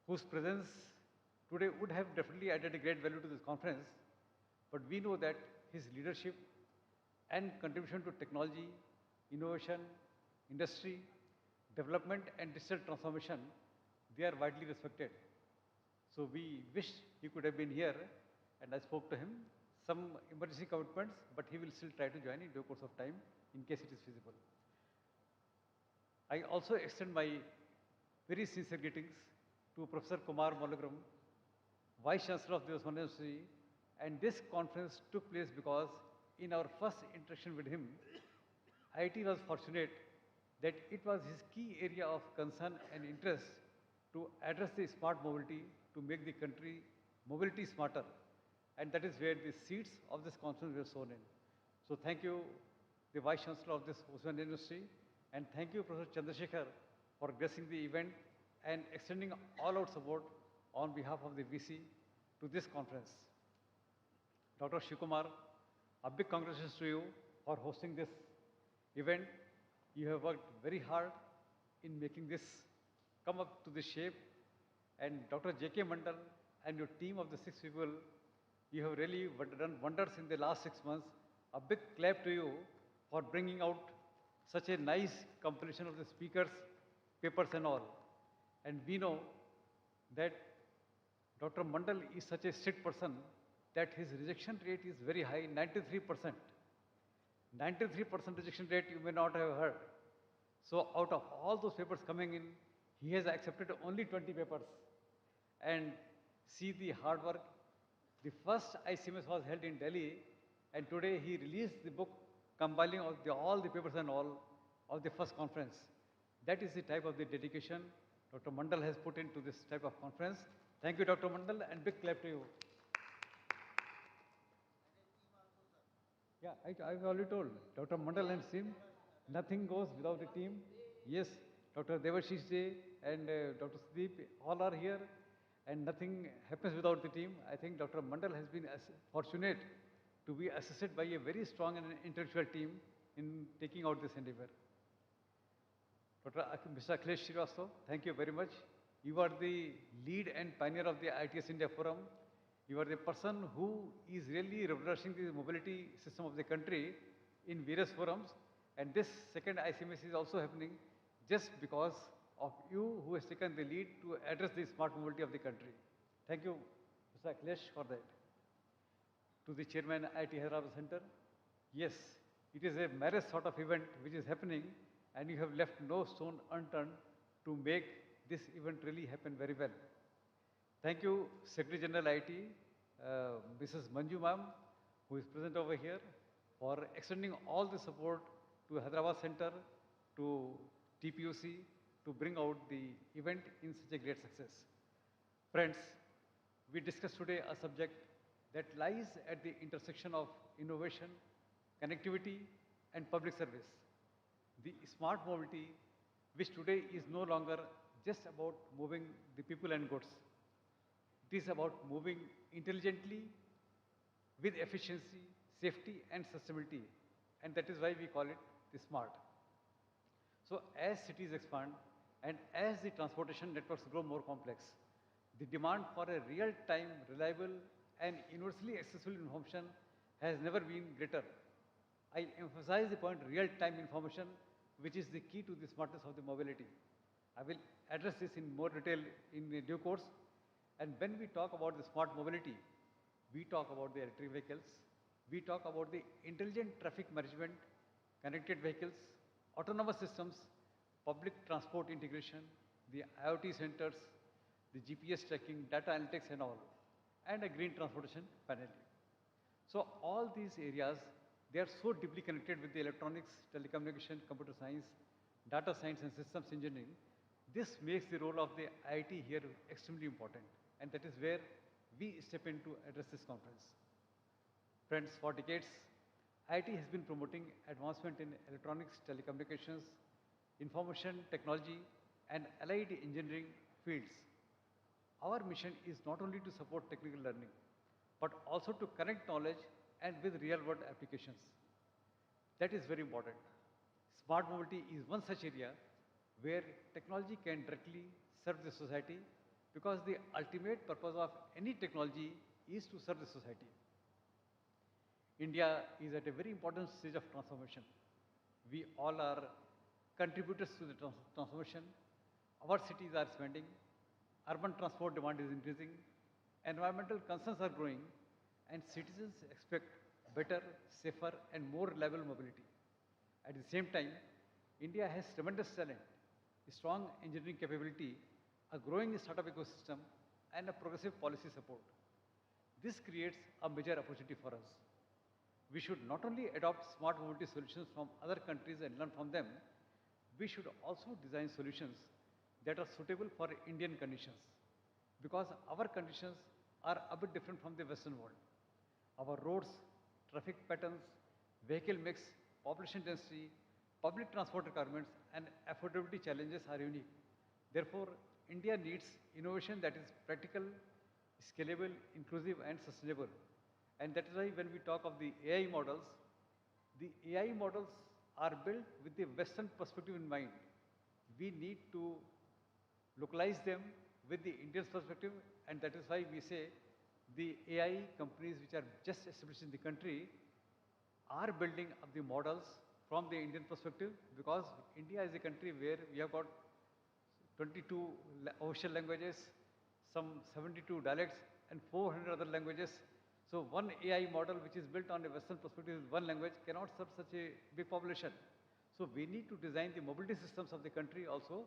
whose presence today would have definitely added a great value to this conference, but we know that his leadership and contribution to technology, innovation, industry, development and digital transformation, they are widely respected. So we wish he could have been here, and I spoke to him. Some emergency commitments, but he will still try to join in due course of time in case it is feasible. I also extend my very sincere greetings to Professor Kumar Mullagram, Vice Chancellor of the Osmania University, and this conference took place because in our first interaction with him, IIT was fortunate that it was his key area of concern and interest to address the smart mobility, to make the country mobility smarter. And that is where the seeds of this conference were sown in. So thank you, the Vice Chancellor of this Osmania University, and thank you, Professor Chandrasekhar, for gracing the event and extending all-out support on behalf of the VC to this conference. Dr. Shikumar, a big congratulations to you for hosting this event. You have worked very hard in making this come up to this shape. And Dr. J.K. Mandal and your team of the 6 people, you have really done wonders in the last 6 months. A big clap to you for bringing out such a nice compilation of the speakers, papers and all. And we know that Dr. Mandal is such a strict person that his rejection rate is very high, 93%. 93% rejection rate you may not have heard. So out of all those papers coming in, he has accepted only 20 papers. And see the hard work. The first ICMS was held in Delhi, and today he released the book compiling all the papers and all of the first conference. That is the type of the dedication Dr. Mandal has put into this type of conference. Thank you, Dr. Mandal, and big clap to you. Yeah, I've already told Dr. Mandal and team, nothing goes without a team. Yes, Dr. Devashish Ji and Dr. Sudeep, all are here, and nothing happens without the team. I think Dr. Mandal has been fortunate to be assisted by a very strong and intellectual team in taking out this endeavor. Mr. Akhilesh Srivastava, thank you very much. You are the lead and pioneer of the ITS India Forum. You are the person who is really revolutionizing the mobility system of the country in various forums. And this second ICMS is also happening just because of you who has taken the lead to address the smart mobility of the country. Thank you, Mr. Akhilesh, for that. To the chairman, IIT Hyderabad Center, yes, it is a marriage sort of event which is happening, and you have left no stone unturned to make this event really happen very well. Thank you, Secretary General IIT, Mrs. Manju ma'am, who is present over here, for extending all the support to Hyderabad Center, to TPUC, to bring out the event in such a great success. Friends, we discussed today a subject that lies at the intersection of innovation, connectivity, and public service. The smart mobility, which today is no longer just about moving the people and goods. It is about moving intelligently with efficiency, safety, and sustainability. And that is why we call it the smart. So as cities expand and as the transportation networks grow more complex, the demand for a real-time, reliable, and universally accessible information has never been greater. I emphasize the point real-time information, which is the key to the smartness of the mobility. I will address this in more detail in due course. And when we talk about the smart mobility, we talk about the electric vehicles, we talk about the intelligent traffic management, connected vehicles, autonomous systems, public transport integration, the IoT centers, the GPS tracking, data analytics and all, and a green transportation finally. So all these areas, they are so deeply connected with the electronics, telecommunication, computer science, data science and systems engineering. This makes the role of the IIT here extremely important, and that is where we step in to address this conference. Friends, for decades, IIT has been promoting advancement in electronics, telecommunications, information technology, and allied engineering fields. Our mission is not only to support technical learning, but also to connect knowledge and with real-world applications. That is very important. Smart mobility is one such area where technology can directly serve the society, because the ultimate purpose of any technology is to serve the society. India is at a very important stage of transformation. We all are contributors to the transformation. Our cities are expanding, urban transport demand is increasing, environmental concerns are growing, and citizens expect better, safer, and more reliable mobility. At the same time, India has tremendous talent, strong engineering capability, a growing startup ecosystem, and a progressive policy support. This creates a major opportunity for us. We should not only adopt smart mobility solutions from other countries and learn from them, we should also design solutions that are suitable for Indian conditions, because our conditions are a bit different from the Western world. Our roads, traffic patterns, vehicle mix, population density, public transport requirements, and affordability challenges are unique. Therefore, India needs innovation that is practical, scalable, inclusive, and sustainable. And that is why when we talk of the AI models are built with the Western perspective in mind. We need to localize them with the Indian perspective, and that is why we say the AI companies which are just established in the country are building up the models from the Indian perspective, because India is a country where we have got 22 official languages, some 72 dialects, and 400 other languages. So one AI model which is built on a Western perspective with one language cannot serve such a big population. So we need to design the mobility systems of the country also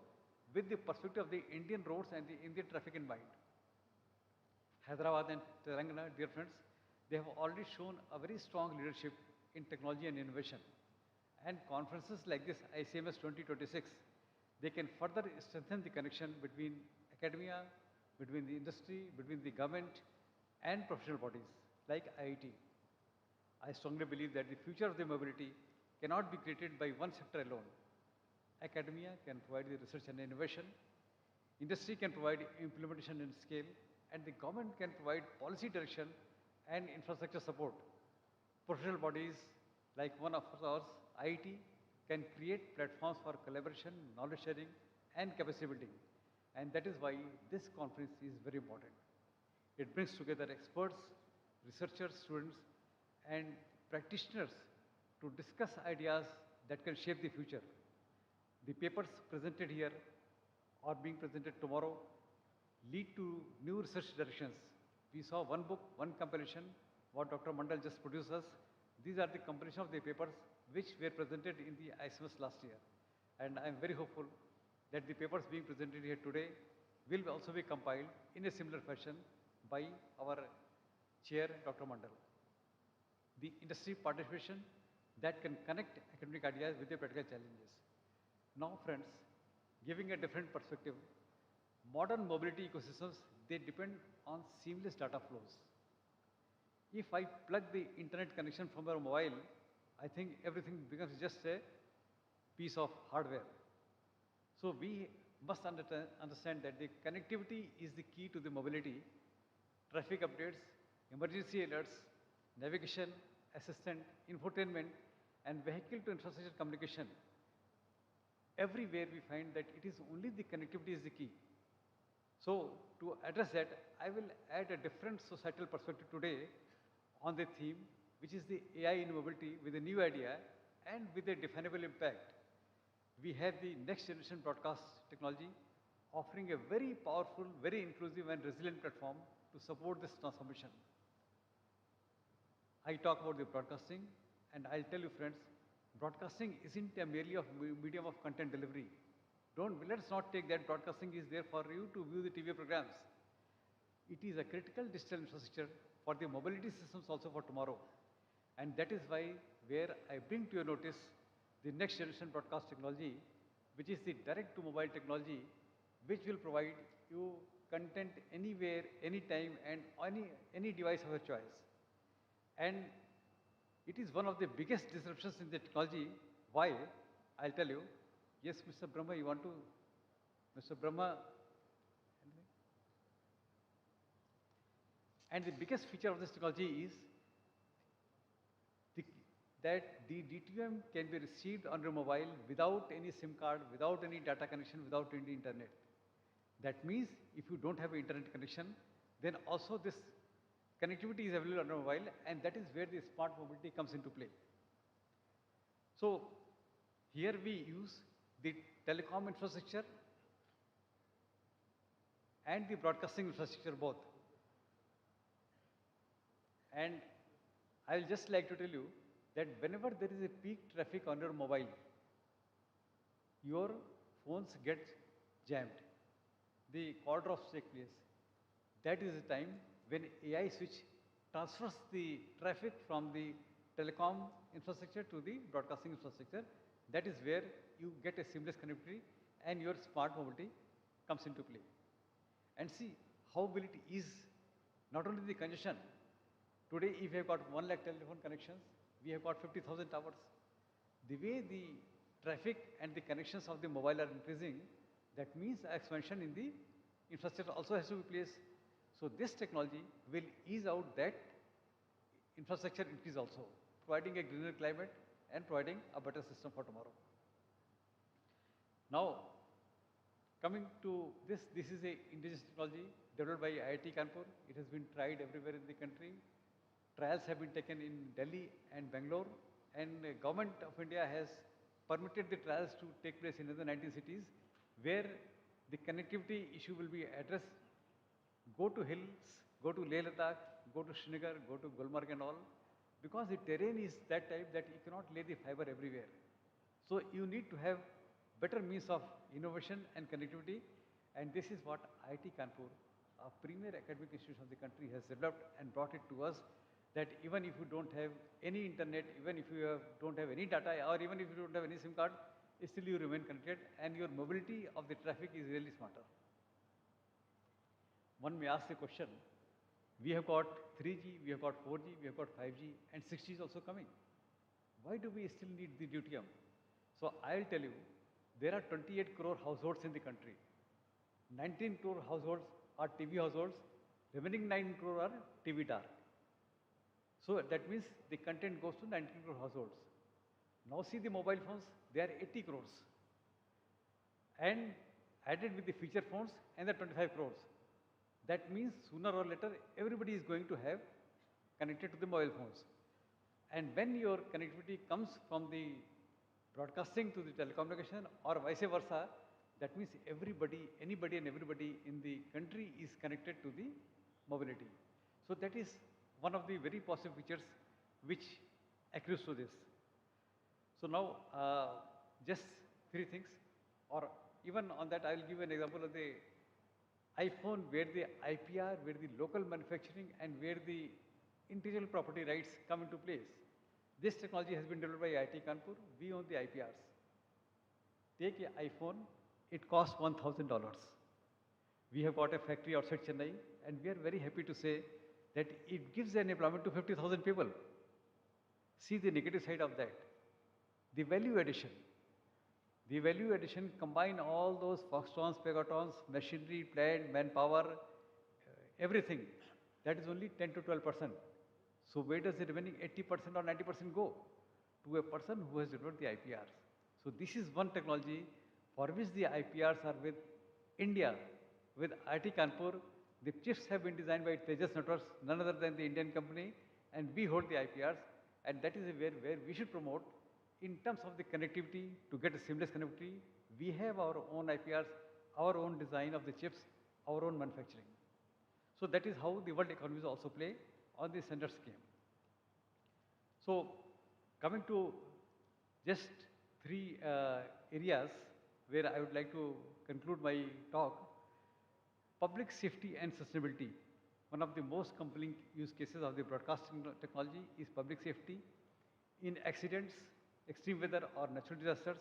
with the perspective of the Indian roads and the Indian traffic in mind. Hyderabad and Telangana, dear friends, they have already shown a very strong leadership in technology and innovation. And conferences like this, ICMS 2026, they can further strengthen the connection between academia, between the industry, between the government and professional bodies like IETE. I strongly believe that the future of the mobility cannot be created by one sector alone. Academia can provide the research and innovation, industry can provide implementation and scale, and the government can provide policy direction and infrastructure support. Professional bodies like one of ours, IET, can create platforms for collaboration, knowledge sharing, and capacity building. And that is why this conference is very important. It brings together experts, researchers, students, and practitioners to discuss ideas that can shape the future. The papers presented here or being presented tomorrow lead to new research directions. We saw one book, one compilation, what Dr. Mandal just produced us. These are the compilation of the papers which were presented in the ICSMS last year. And I am very hopeful that the papers being presented here today will also be compiled in a similar fashion by our chair, Dr. Mandal. The industry participation that can connect academic ideas with the practical challenges. Now, friends, giving a different perspective, modern mobility ecosystems, they depend on seamless data flows. If I plug the internet connection from our mobile, I think everything becomes just a piece of hardware. So we must understand that the connectivity is the key to the mobility, traffic updates, emergency alerts, navigation, assistant, infotainment, and vehicle to infrastructure communication. Everywhere we find that it is only the connectivity is the key. So to address that, I will add a different societal perspective today on the theme, which is the AI in mobility with a new idea and with a definable impact. We have the next generation broadcast technology offering a very powerful, very inclusive and resilient platform to support this transformation. I talk about the broadcasting, and I'll tell you friends, broadcasting isn't a merely of medium of content delivery. Let's not take that broadcasting is there for you to view the TV programs. It is a critical digital infrastructure for the mobility systems also for tomorrow. And that is why where I bring to your notice the next generation broadcast technology, which is the direct to mobile technology, which will provide you content anywhere, anytime, and on any device of your choice. And it is one of the biggest disruptions in the technology. Why? I'll tell you. Yes, Mr. Brahma, you want to? Mr. Brahma. And the biggest feature of this technology is that the DTM can be received on your mobile without any SIM card, without any data connection, without any internet. That means if you don't have an internet connection, then also this connectivity is available on your mobile, and that is where the smart mobility comes into play. So here we use the telecom infrastructure and the broadcasting infrastructure both. And I will just like to tell you that whenever there is a peak traffic on your mobile, your phones get jammed. The call drops take place. That is the time when AI switch transfers the traffic from the telecom infrastructure to the broadcasting infrastructure. That is where you get a seamless connectivity and your smart mobility comes into play. And see how will it ease not only the congestion. Today, if we have got 1 lakh telephone connections, we have got 50,000 towers. The way the traffic and the connections of the mobile are increasing, that means expansion in the infrastructure also has to be placed. So this technology will ease out that infrastructure increase also, providing a greener climate and providing a better system for tomorrow. Now, coming to this is a indigenous technology developed by IIT Kanpur. It has been tried everywhere in the country. Trials have been taken in Delhi and Bangalore, and the government of India has permitted the trials to take place in other 19 cities where the connectivity issue will be addressed go to hills, go to Leh Ladakh, go to Srinagar, go to Gulmarg and all, because the terrain is that type that you cannot lay the fiber everywhere. So you need to have better means of innovation and connectivity, and this is what IIT Kanpur, a premier academic institution of the country, has developed and brought it to us, that even if you don't have any internet, even if you don't have any data, or even if you don't have any SIM card, still you remain connected, and your mobility of the traffic is really smarter. One may ask the question, we have got 3G, we have got 4G, we have got 5G, and 6G is also coming. Why do we still need the deuterium? So I'll tell you, there are 28 crore households in the country. 19 crore households are TV households, remaining 9 crore are TV dark. So that means the content goes to 19 crore households. Now see the mobile phones, they are 80 crores. And added with the feature phones, and the 25 crores. That means sooner or later, everybody is going to have connected to the mobile phones. And when your connectivity comes from the broadcasting to the telecommunication or vice versa, that means everybody, anybody and everybody in the country is connected to the mobility. So that is one of the very positive features which accrues to this. So now, just 3 things, or even on that, I will give an example of the iPhone, where the IPR, where the local manufacturing, and where the intellectual property rights come into place. This technology has been developed by IIT Kanpur. We own the IPRs. Take an iPhone, it costs $1,000. We have got a factory outside Chennai, and we are very happy to say that it gives an employment to 50,000 people. See the negative side of that. The value addition. The value addition combine all those foxtrons, pegatons, machinery, plant, manpower, everything. That is only 10 to 12%. So where does the remaining 80% or 90% go? To a person who has developed the IPRs. So this is one technology for which the IPRs are with India, with IIT Kanpur. The chips have been designed by Tejas Networks, none other than the Indian company, and we hold the IPRs, and that is where we should promote. In terms of the connectivity, to get a seamless connectivity, we have our own IPRs, our own design of the chips, our own manufacturing. So that is how the world economies also play on the standard scheme. So coming to just 3 areas where I would like to conclude my talk. Public safety and sustainability. One of the most compelling use cases of the broadcasting technology is public safety. In accidents, extreme weather or natural disasters,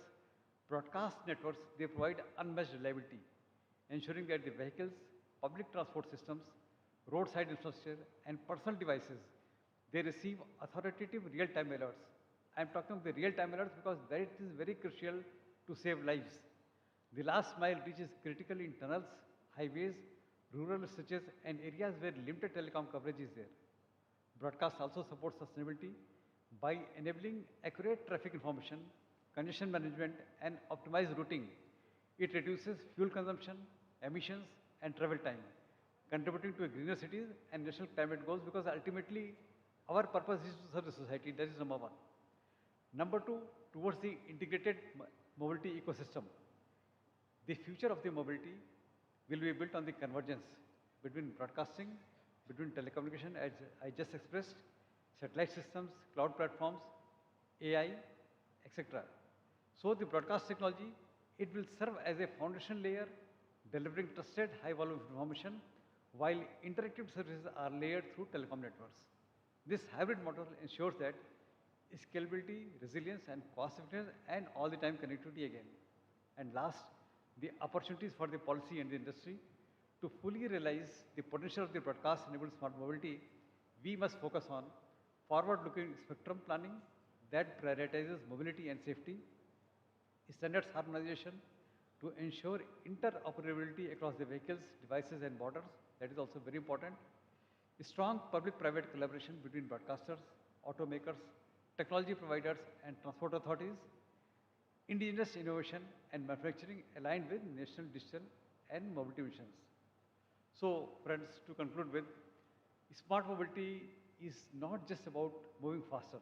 broadcast networks, they provide unmatched reliability, ensuring that the vehicles, public transport systems, roadside infrastructure, and personal devices, they receive authoritative real-time alerts. I am talking of the real-time alerts because that is very crucial to save lives. The last mile reaches critical in tunnels, highways, rural stretches, and areas where limited telecom coverage is there. Broadcast also supports sustainability by enabling accurate traffic information, congestion management, and optimized routing. It reduces fuel consumption, emissions, and travel time, contributing to a greener cities and national climate goals, because ultimately our purpose is to serve the society. That is number 1. Number 2, towards the integrated mobility ecosystem. The future of the mobility will be built on the convergence between broadcasting, between telecommunication, as I just expressed, satellite systems, cloud platforms, AI, etc. So the broadcast technology, it will serve as a foundation layer, delivering trusted high volume information, while interactive services are layered through telecom networks. This hybrid model ensures that scalability, resilience, and cost effectiveness, and all the time connectivity again. And last, the opportunities for the policy and the industry. To fully realize the potential of the broadcast-enabled smart mobility, we must focus on forward-looking spectrum planning that prioritizes mobility and safety, standards harmonization to ensure interoperability across the vehicles, devices, and borders. That is also very important. Strong public-private collaboration between broadcasters, automakers, technology providers, and transport authorities. Indigenous innovation and manufacturing aligned with national digital and mobility missions. So, friends, to conclude with, smart mobility is not just about moving faster.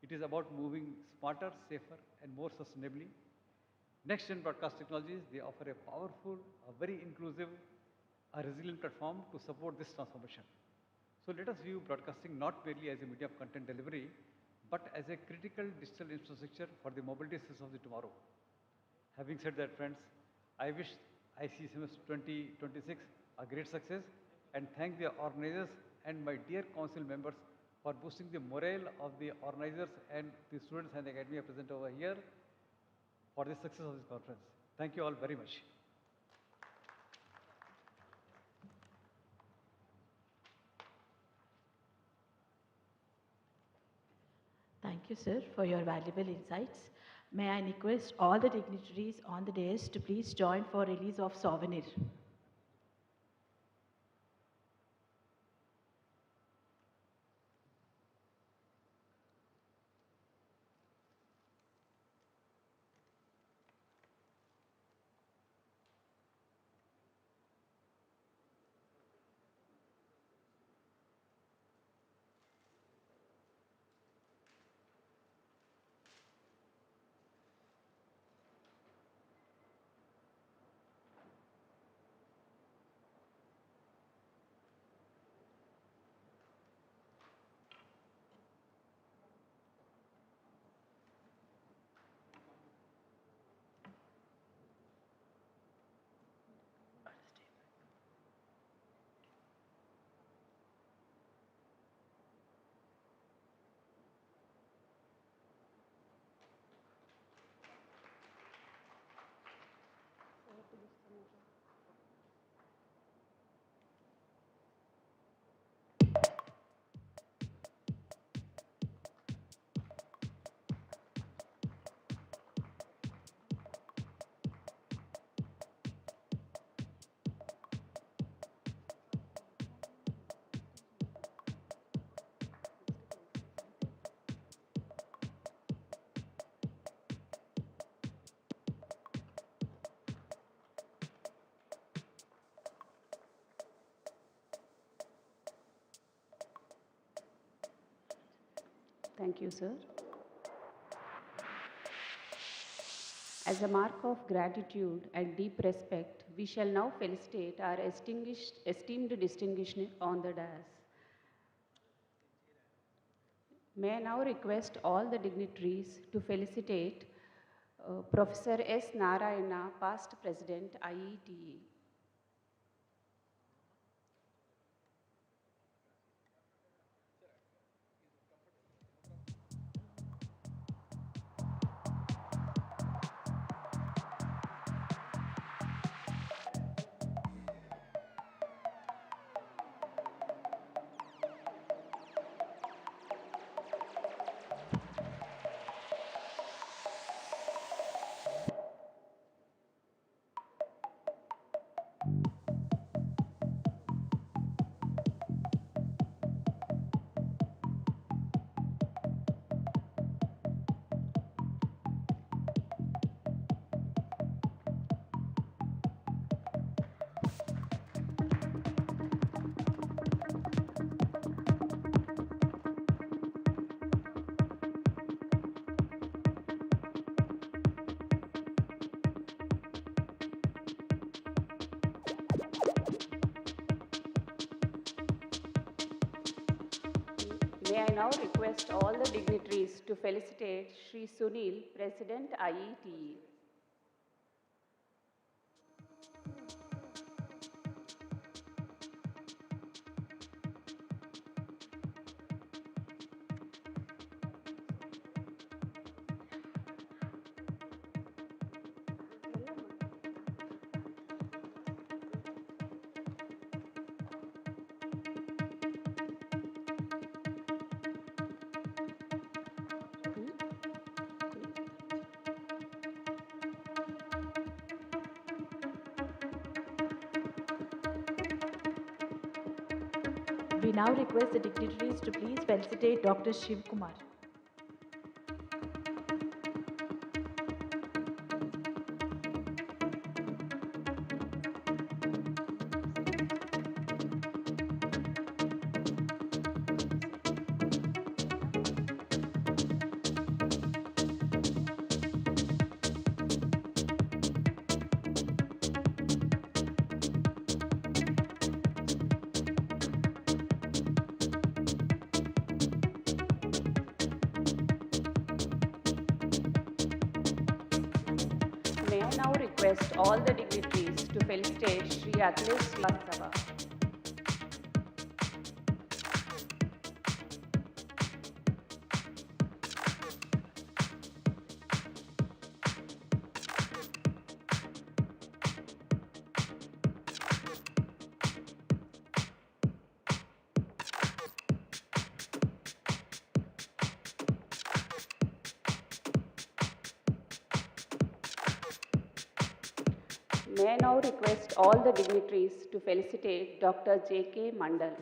It is about moving smarter, safer, and more sustainably. Next-gen broadcast technologies, they offer a powerful, a very inclusive, a resilient platform to support this transformation. So let us view broadcasting not merely as a medium of content delivery, but as a critical digital infrastructure for the mobility systems of the tomorrow. Having said that, friends, I wish ICSMS 2026 a great success and thank the organizers and my dear council members for boosting the morale of the organizers and the students and the academia present over here for the success of this conference. Thank you all very much. Thank you, sir, for your valuable insights. May I request all the dignitaries on the dais to please join for release of souvenir. Thank you, sir. As a mark of gratitude and deep respect, we shall now felicitate our esteemed distinguished on the dais. May I now request all the dignitaries to felicitate Professor S. Narayana, past President, IETE. May I now request all the dignitaries to felicitate Sri Sunil, President, IETE. We now request the dignitaries to please felicitate Dr. Shiv Kumar. request all the dignitaries to felicitate Sri Akhilesh Srivastava. May I now request all the dignitaries to felicitate Dr. J.K. Mandal.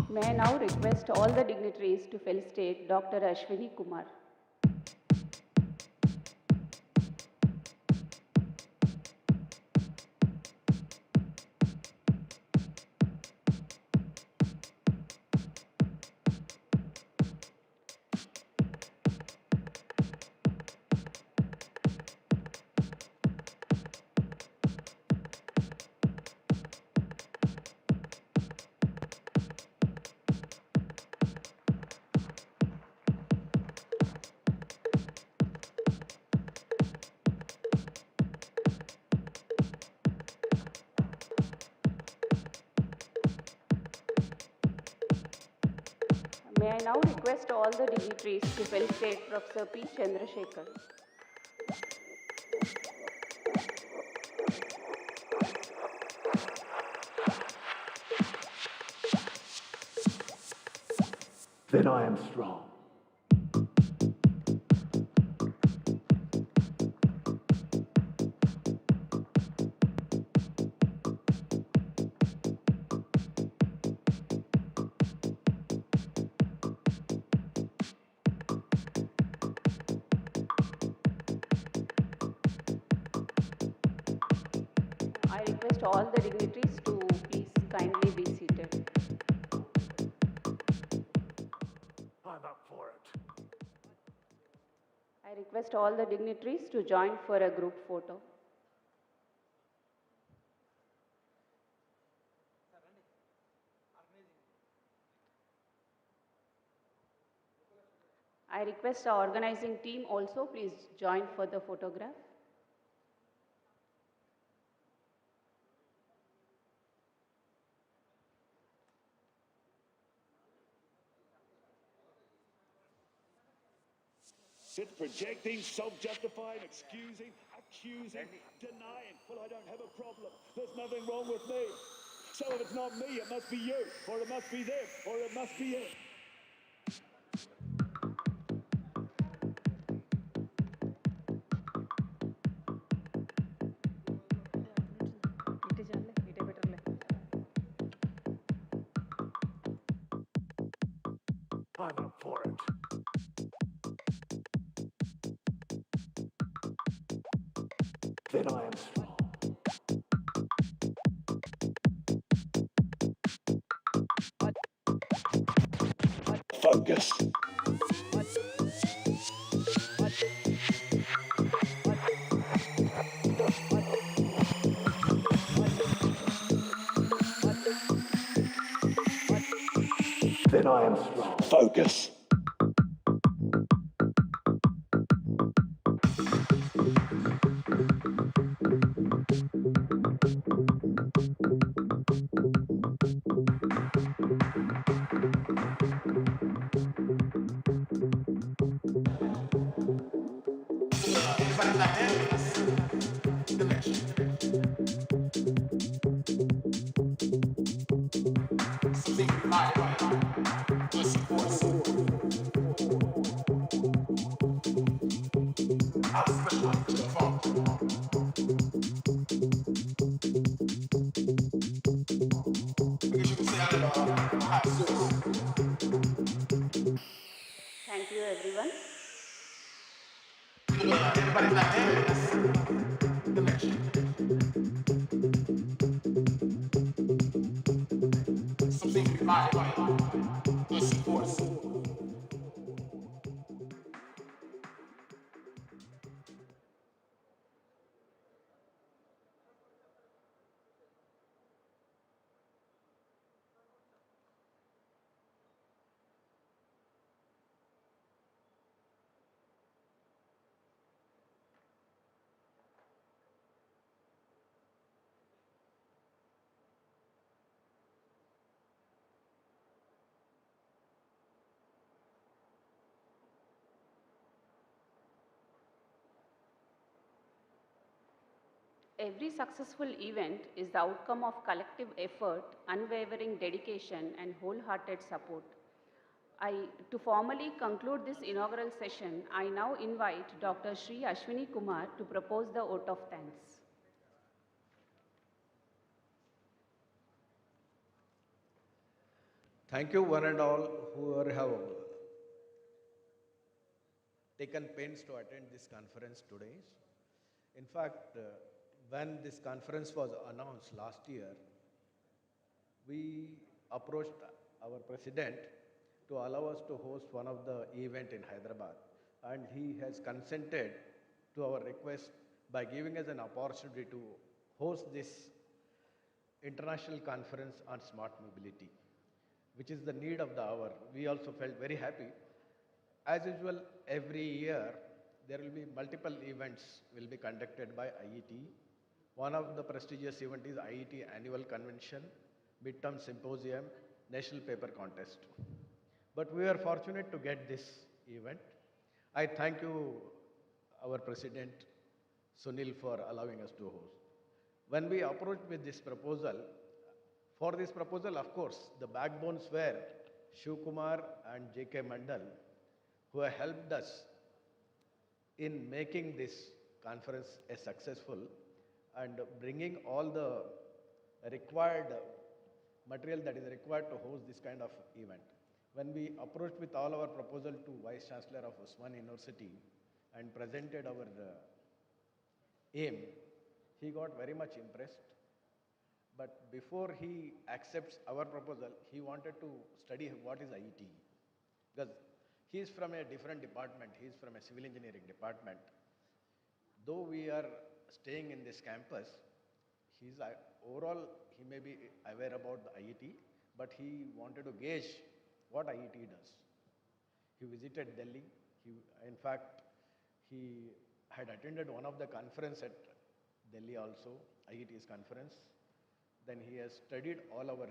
May I now request all the dignitaries to felicitate Dr. Ashwini Kumar. May I now request all the dignitaries to felicitate Professor P. Chandrasekhar. Then I am strong. I request all the dignitaries to please kindly be seated. I'm up for it. I request all the dignitaries to join for a group photo. I request our organizing team also please join for the photograph. It's projecting, self-justifying, excusing, accusing, denying. Well, I don't have a problem. There's nothing wrong with me. So if it's not me, it must be you, or it must be them, or it must be it. I'm up for it. Then I am strong. Focus. Then I am strong. Focus. Speak my way. Listen for simplified this course. Every successful event is the outcome of collective effort, unwavering dedication, and wholehearted support. To formally conclude this inaugural session, I now invite Dr. Sri Ashwini Kumar to propose the vote of thanks. Thank you one and all who have taken pains to attend this conference today. In fact, when this conference was announced last year, we approached our president to allow us to host one of the event in Hyderabad, and he has consented to our request by giving us an opportunity to host this international conference on smart mobility, which is the need of the hour. We also felt very happy. As usual, every year there will be multiple events will be conducted by IETE. One of the prestigious event is IETE Annual Convention, Midterm Symposium, National Paper Contest. But we are fortunate to get this event. I thank you, our President Sunil, for allowing us to host. When we approached with this proposal, for this proposal, of course, the backbones were Shiv Kumar and J.K. Mandal, who have helped us in making this conference a successful and bringing all the required material that is required to host this kind of event. When we approached with all our proposal to Vice Chancellor of Osmania University and presented our aim, he got very much impressed. But before he accepts our proposal, he wanted to study what is IETE. Because he is from a different department, he is from a civil engineering department. Though we are staying in this campus, overall, he may be aware about the IETE, but he wanted to gauge what IETE does. He visited Delhi. In fact, he had attended one of the conference at Delhi also, IETE's conference. Then he has studied all our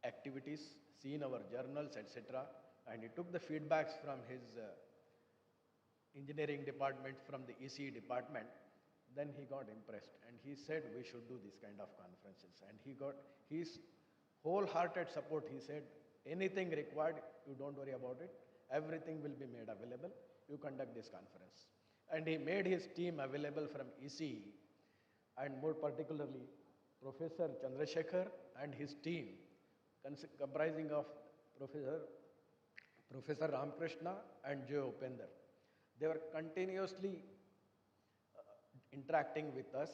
activities, seen our journals, etc. And he took the feedbacks from his engineering department, from the ECE department. Then he got impressed and he said we should do this kind of conferences. And he got his wholehearted support. He said, anything required, you don't worry about it. Everything will be made available. You conduct this conference. And he made his team available from ECE, and more particularly, Professor Chandrasekhar and his team, comprising of Professor Ramkrishna and J. Upender. They were continuously interacting with us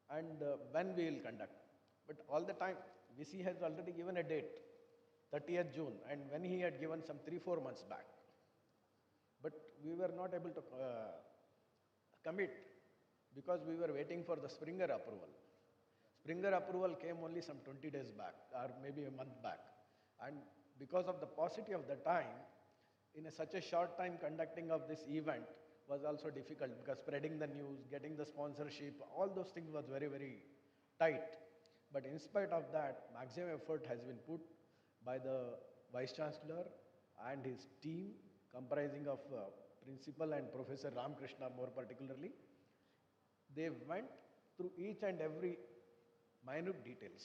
and when we will conduct. But all the time, VC has already given a date, 30th June, and when he had given some 3-4 months back. But we were not able to commit because we were waiting for the Springer approval. Springer approval came only some 20 days back or maybe a month back. And because of the paucity of the time, in such a short time conducting of this event was also difficult because spreading the news, getting the sponsorship, all those things was very, very tight. But in spite of that, maximum effort has been put by the Vice Chancellor and his team comprising of Principal and Professor Ramkrishna more particularly. They went through each and every minute details.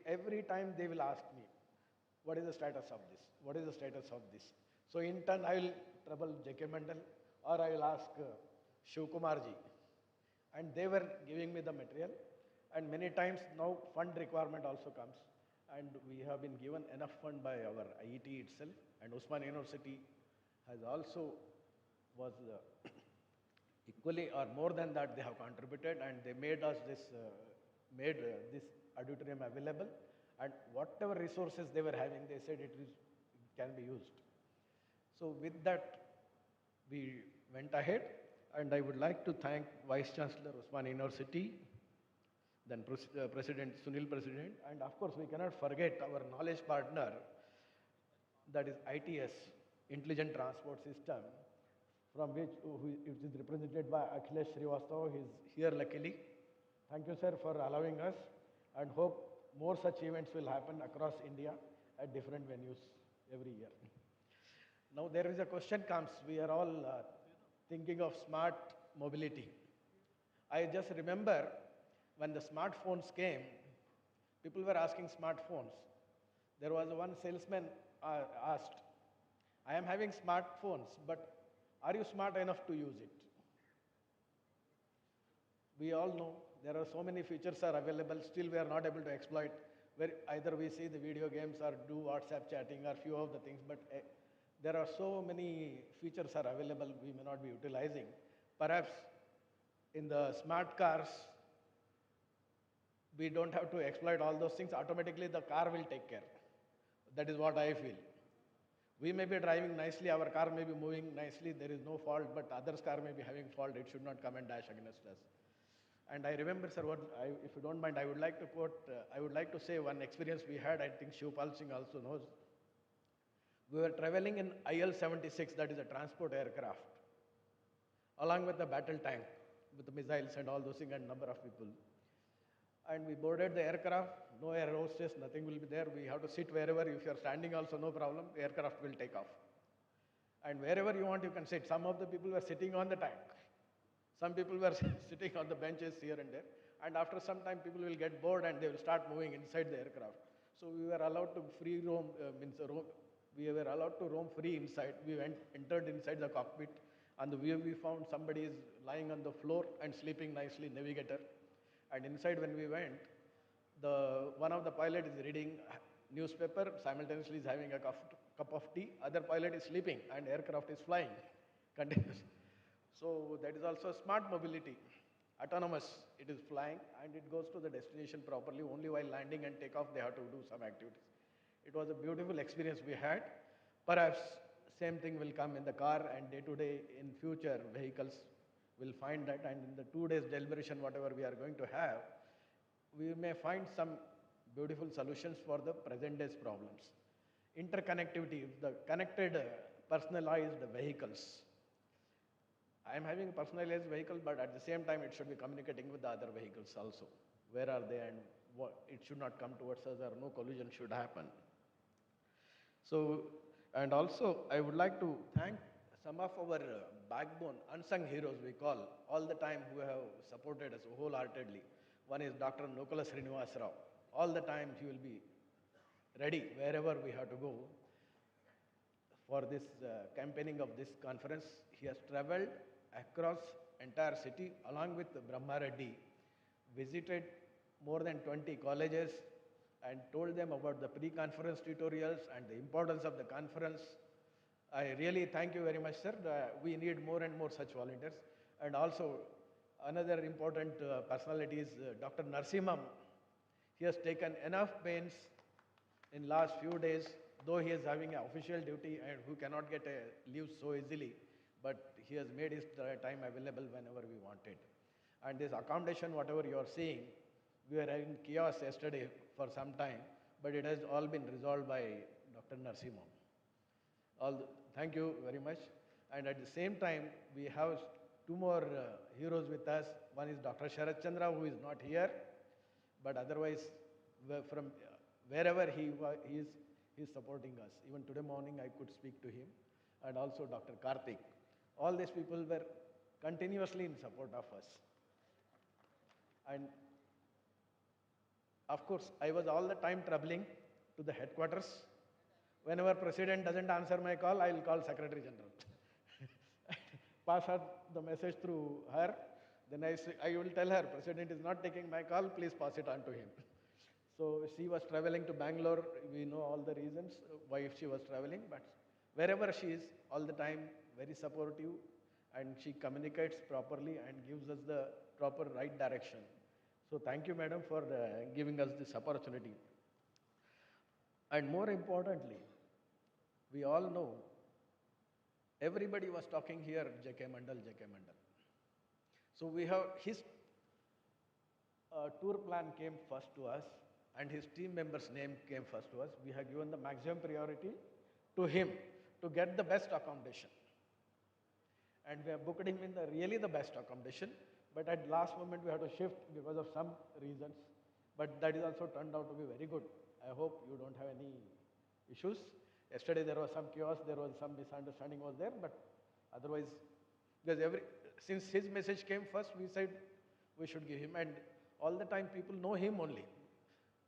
Every time they will ask me, what is the status of this? What is the status of this? So in turn, I will trouble J.K. Mandal or I will ask Shiv Kumar ji. And they were giving me the material. And many times now fund requirement also comes. And we have been given enough fund by our IETE itself. And Osmania University has also was equally or more than that they have contributed, and they made us this made this auditorium available, and whatever resources they were having, they said it can be used. So with that, we went ahead, and I would like to thank Vice Chancellor Osmania University, then President Sunil President, and of course we cannot forget our knowledge partner, that is ITS, Intelligent Transport System, from which it is represented by Akhilesh Srivastava. He is here luckily. Thank you, sir, for allowing us, and hope more such events will happen across India at different venues every year. Now there is a question comes, we are all thinking of smart mobility. I just remember when the smartphones came, people were asking smartphones. There was one salesman asked, I am having smartphones, but are you smart enough to use it? We all know there are so many features are available, still we are not able to exploit, where either we see the video games or do WhatsApp chatting or few of the things, but there are so many features are available we may not be utilizing. Perhaps in the smart cars, we don't have to exploit all those things. Automatically the car will take care. That is what I feel. We may be driving nicely, our car may be moving nicely, there is no fault, but others' car may be having fault, it should not come and dash against us. And I remember, sir, if you don't mind, I would like to quote, I would like to say one experience we had, I think Shivpal Singh also knows. We were traveling in IL-76, that is a transport aircraft, along with the battle tank, with the missiles and all those things and number of people. And we boarded the aircraft, no air hostess, nothing will be there. We have to sit wherever, if you are standing also, no problem, the aircraft will take off. And wherever you want, you can sit. Some of the people were sitting on the tank. Some people were sitting on the benches here and there. And after some time, people will get bored and they will start moving inside the aircraft. So we were allowed to we were allowed to roam free inside. We entered inside the cockpit, and we found somebody is lying on the floor and sleeping nicely, navigator. And inside when we went, one of the pilot is reading newspaper, simultaneously is having a cup of tea, other pilot is sleeping, and aircraft is flying continuously. So that is also smart mobility, autonomous, it is flying, and it goes to the destination properly. Only while landing and takeoff, they have to do some activities. It was a beautiful experience we had. Perhaps same thing will come in the car, and day to day in future vehicles will find that, and in the 2 days deliberation, whatever we are going to have, we may find some beautiful solutions for the present day's problems. Interconnectivity, the connected personalized vehicles. I am having a personalized vehicle, but at the same time, it should be communicating with the other vehicles also. Where are they, and it should not come towards us, or no collision should happen. So, and also, I would like to thank some of our backbone, unsung heroes we call, all the time who have supported us wholeheartedly. One is Dr. Nokula Srinivas Rao. All the time he will be ready wherever we have to go for this campaigning of this conference. He has traveled across entire city along with Brahma Reddy, visited more than 20 colleges and told them about the pre-conference tutorials and the importance of the conference. I really thank you very much, sir. We need more and more such volunteers. And also, another important personality is Dr. Narsimham. He has taken enough pains in last few days, though he is having an official duty and who cannot get a leave so easily, but he has made his time available whenever we wanted. And this accommodation, whatever you are seeing, we were having chaos yesterday for some time, but it has all been resolved by Dr. Narsimham. Thank you very much. And at the same time, we have two more heroes with us. One is Dr. Sharat Chandra, who is not here, but otherwise, from wherever he is supporting us. Even today morning, I could speak to him, and also Dr. Karthik. All these people were continuously in support of us. And of course, I was all the time troubling to the headquarters. Whenever President doesn't answer my call, I will call Secretary General. Pass her the message through her. Then I will tell her, President is not taking my call, please pass it on to him. So she was traveling to Bangalore. We know all the reasons why she was traveling, but wherever she is, all the time, very supportive, and she communicates properly and gives us the proper right direction. So thank you, madam, for giving us this opportunity. And more importantly, we all know everybody was talking here, JK Mandal, JK Mandal. So we have his tour plan came first to us, and his team members' name came first to us. We have given the maximum priority to him to get the best accommodation. And we have booked him in the really the best accommodation, but at last moment we had to shift because of some reasons. But that is also turned out to be very good. I hope you don't have any issues. Yesterday there was some chaos, there was some misunderstanding was there, but otherwise, because since his message came first, we said we should give him, and all the time people know him only.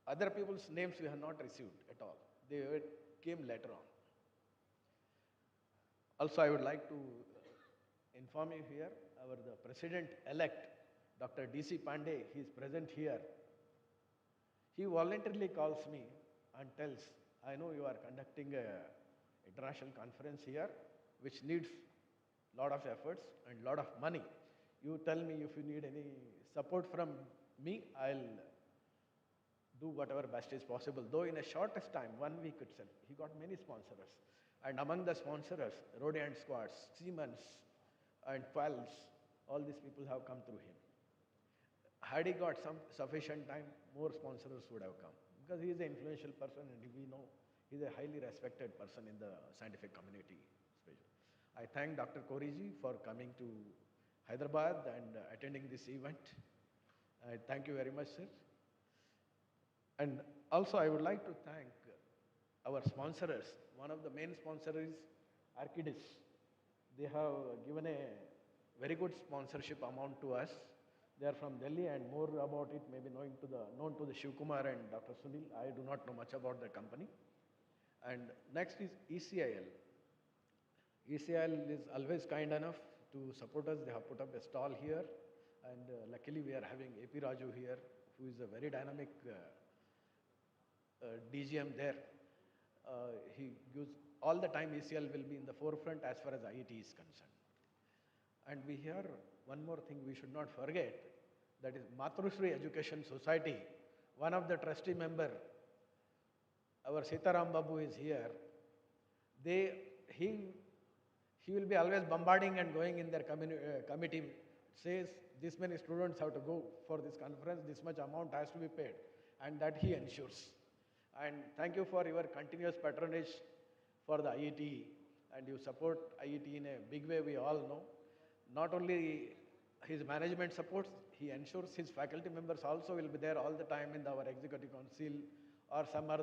Other people's names we have not received at all. They came later on. Also, I would like to inform you here, the President-elect, Dr. D.C. Pandey, he is present here. He voluntarily calls me and tells, I know you are conducting an international conference here, which needs lot of efforts and lot of money. You tell me if you need any support from me, I'll do whatever best is possible. Though in a shortest time, 1 week itself, he got many sponsors. And among the sponsors, Rodent Squads, Siemens, and Qualls, all these people have come through him. Had he got some sufficient time, more sponsors would have come. Because he is an influential person, and we know he is a highly respected person in the scientific community. I thank Dr. Koriji for coming to Hyderabad and attending this event. I thank you very much, sir. And also I would like to thank our sponsors. One of the main sponsors is Archidis. They have given a very good sponsorship amount to us. They are from Delhi, and more about it may be known to the Shiv Kumar and Dr. Sunil. I do not know much about the company. And next is ECIL. ECIL is always kind enough to support us. They have put up a stall here, and luckily we are having AP Raju here, who is a very dynamic DGM there. He gives all the time ECL will be in the forefront as far as IETE is concerned. And we hear one more thing we should not forget, that is Matrusri Education Society. One of the trustee member, our Sitaram Babu is here. He will be always bombarding and going in their committee, says this many students have to go for this conference, this much amount has to be paid, and that he ensures. And thank you for your continuous patronage for the IETE, and you support IETE in a big way, we all know. Not only his management supports, he ensures his faculty members also will be there all the time in our executive council or some other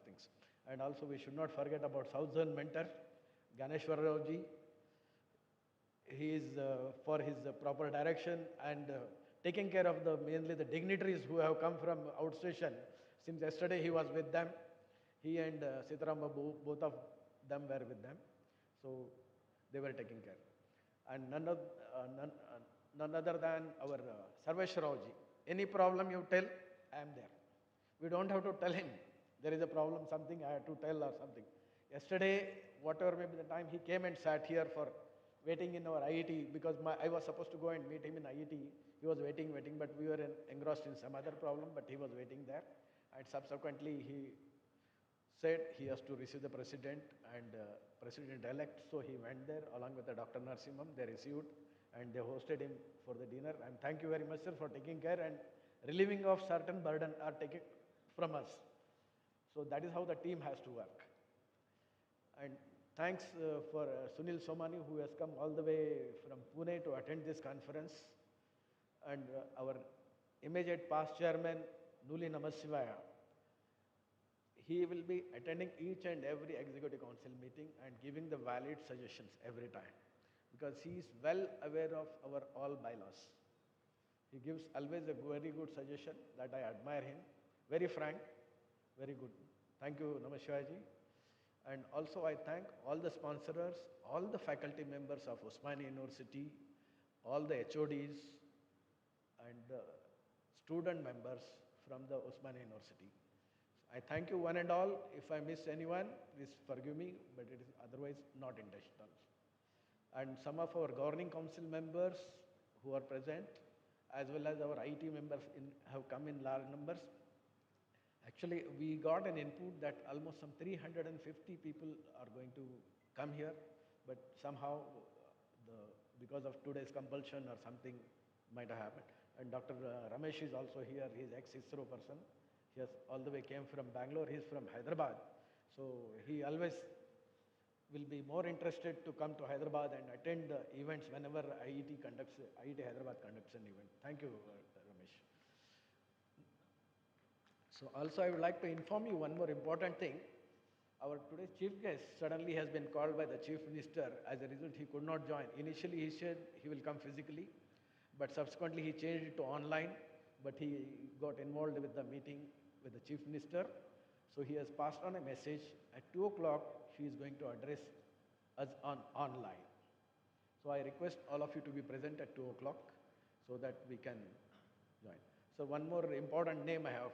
things. And also we should not forget about South Zone mentor, Ganeshwar Rao-ji. He is for his proper direction and taking care of mainly the dignitaries who have come from outstation. Since yesterday he was with them. He and Sitaram Babu, both of them were with them. So they were taking care. And none other than our Sarvesh Rao-ji. Any problem you tell, I am there. We don't have to tell him there is a problem, something I have to tell or something. Yesterday, whatever may be the time, he came and sat here for waiting in our IETE, because I was supposed to go and meet him in IETE. He was waiting, but we were engrossed in some other problem, but he was waiting there. And subsequently, he said he has to receive the president and president-elect. So he went there along with the Dr. Narsimham. They received and they hosted him for the dinner. And thank you very much, sir, for taking care and relieving of certain burden are taken from us. So that is how the team has to work. And thanks for Sunil Somani, who has come all the way from Pune to attend this conference. And our immediate past chairman, Nuli Namasivaya. He will be attending each and every executive council meeting and giving the valid suggestions every time, because he is well aware of our all bylaws. He gives always a very good suggestion that I admire him. Very frank, very good. Thank you, Namashivaji. And also I thank all the sponsors, all the faculty members of Osmania University, all the HODs and student members from the Osmania University. I thank you one and all. If I miss anyone, please forgive me, but it is otherwise not intentional. And some of our governing council members who are present, as well as our IETE members have come in large numbers. Actually, we got an input that almost some 350 people are going to come here, but somehow because of today's compulsion or something might have happened. And Dr. Ramesh is also here. He's ex-ISRO person. He has all the way came from Bangalore. He's from Hyderabad. So he always will be more interested to come to Hyderabad and attend the events whenever IETE Hyderabad conducts an event. Thank you, Ramesh. So also I would like to inform you one more important thing. Our today's chief guest suddenly has been called by the chief minister. As a result, he could not join. Initially, he said he will come physically, but subsequently he changed it to online, but he got involved with the meeting with the chief minister. So he has passed on a message. At 2 o'clock, he is going to address us online. So I request all of you to be present at 2 o'clock so that we can join. So one more important name I have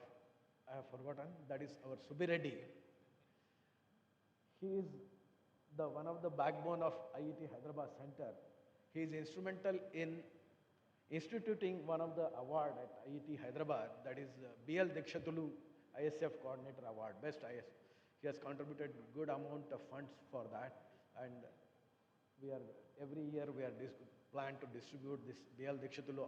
forgotten, that is our Subireddy. He is one of the backbone of IETE Hyderabad Center. He is instrumental in instituting one of the award at IETE Hyderabad, that is BL Dikshatulu ISF Coordinator Award, Best IS. He has contributed good amount of funds for that, and every year we are plan to distribute this BL Dikshatulu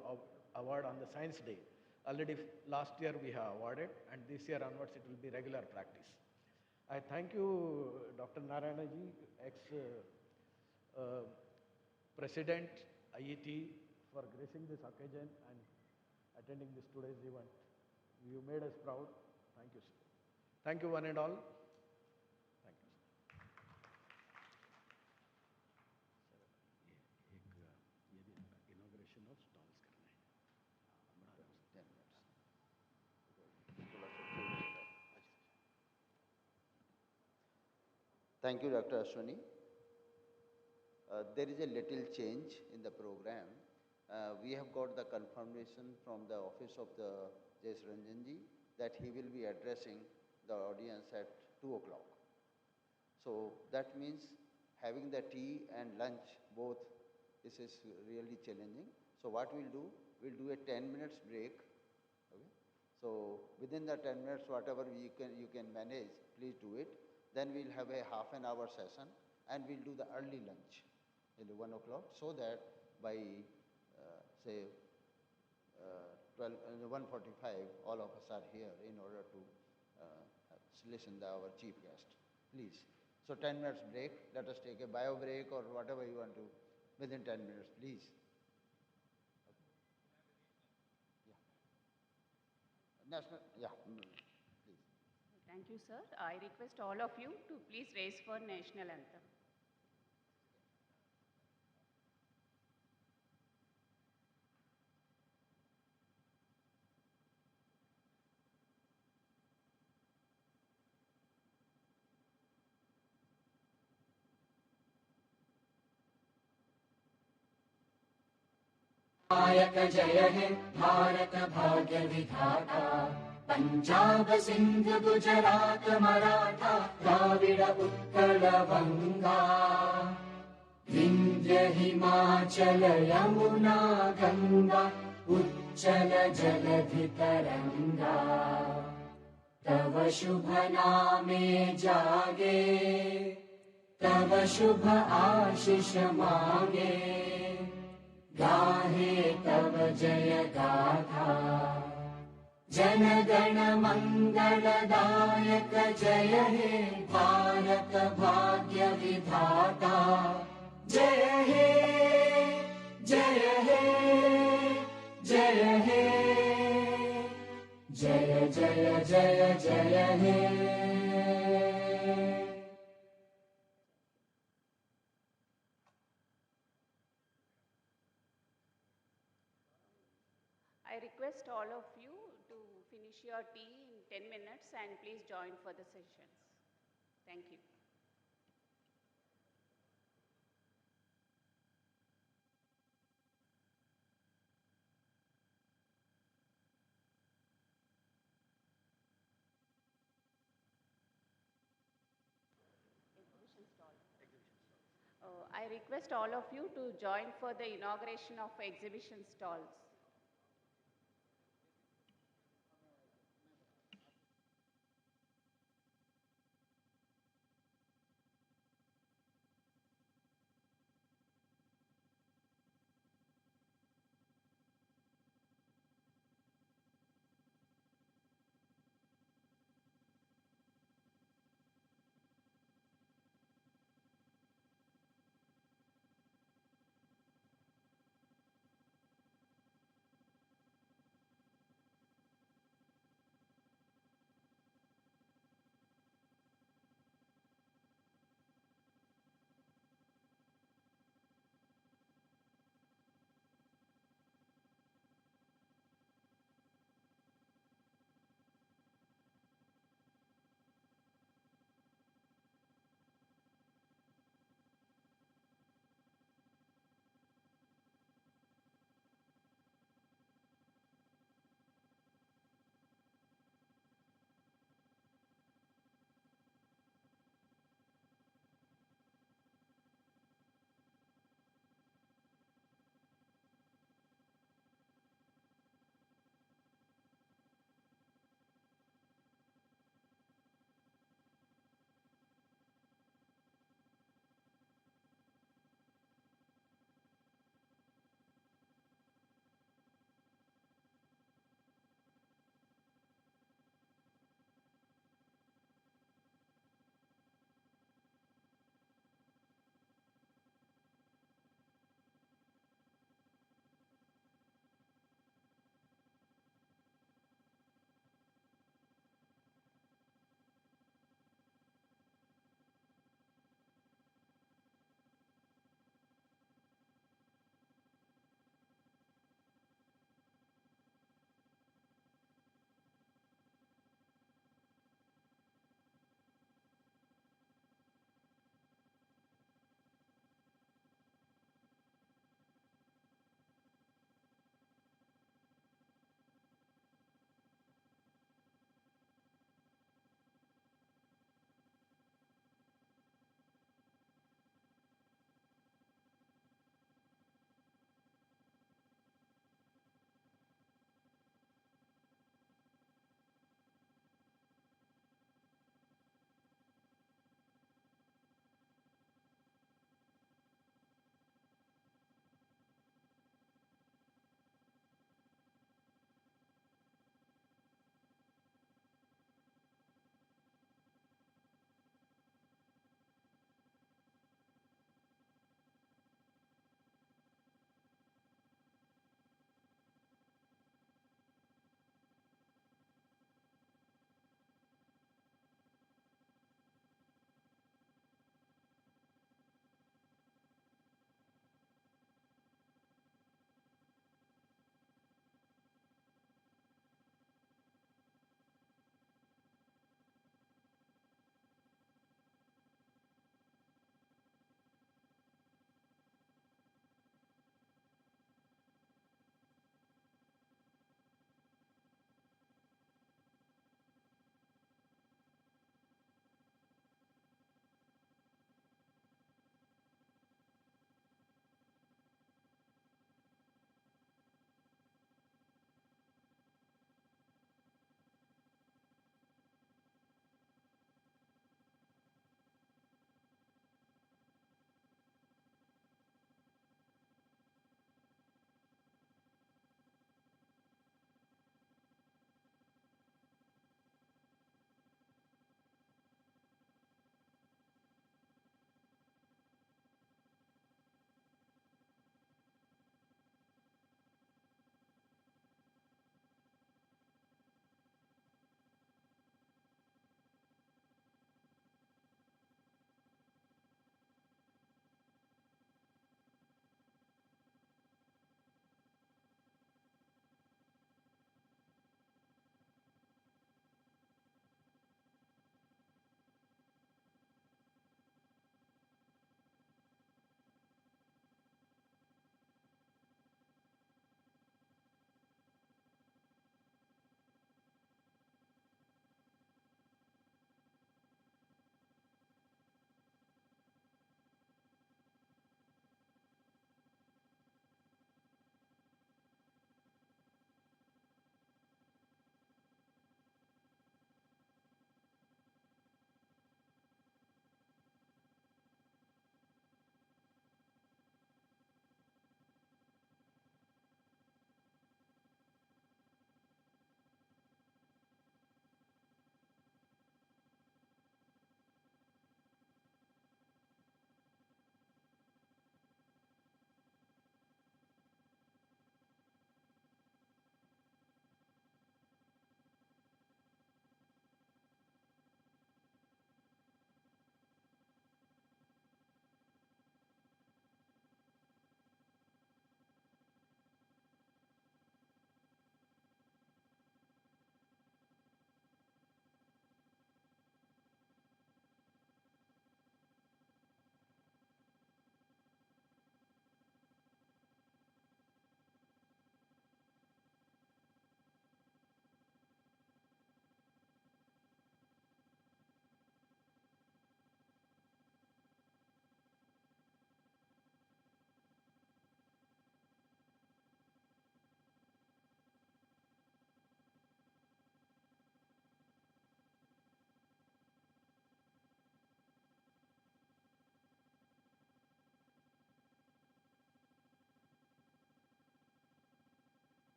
Award on the Science Day. Already last year we have awarded, and this year onwards it will be regular practice. I thank you, Dr. Narayanaji, ex-President IETE, for gracing this occasion and attending this today's event. You made us proud. Thank you, sir. Thank you, one and all. Thank you, sir. Inauguration of stalls. Thank you, Dr. Ashwani. There is a little change in the program. We have got the confirmation from the office of the Jayesh Ranjanji that he will be addressing the audience at 2 o'clock. So that means having the tea and lunch both, this is really challenging. So what we'll do a 10 minutes break. Okay? So within the 10 minutes, whatever you can manage, please do it. Then we'll have a half an hour session and we'll do the early lunch at 1 o'clock, so that by say 1:45, all of us are here in order to listen to our chief guest. Please. So 10 minutes break. Let us take a bio break or whatever you want to within 10 minutes, please. Okay. Yeah. Please. Thank you, sir. I request all of you to please raise for national anthem. नायक जय हे भारत भाग्य विधाता, पंजाब सिंध गुजरात मराठा द्राविड उत्कल बंगा, विंध्य हिमाचल यमुना गंगा उच्चल जलधि तरंगा, तव शुभ नामे जागे, तव शुभ आशीष मांगे, गाहे तव जय गाथा, जन गण मंगलदायक जय हे भारत भाग्य विधाता, जय हे जय हे जय हे, जय जय जय जय हे। I request all of you to finish your tea in 10 minutes and please join for the sessions. Thank you. I request all of you to join for the inauguration of exhibition stalls.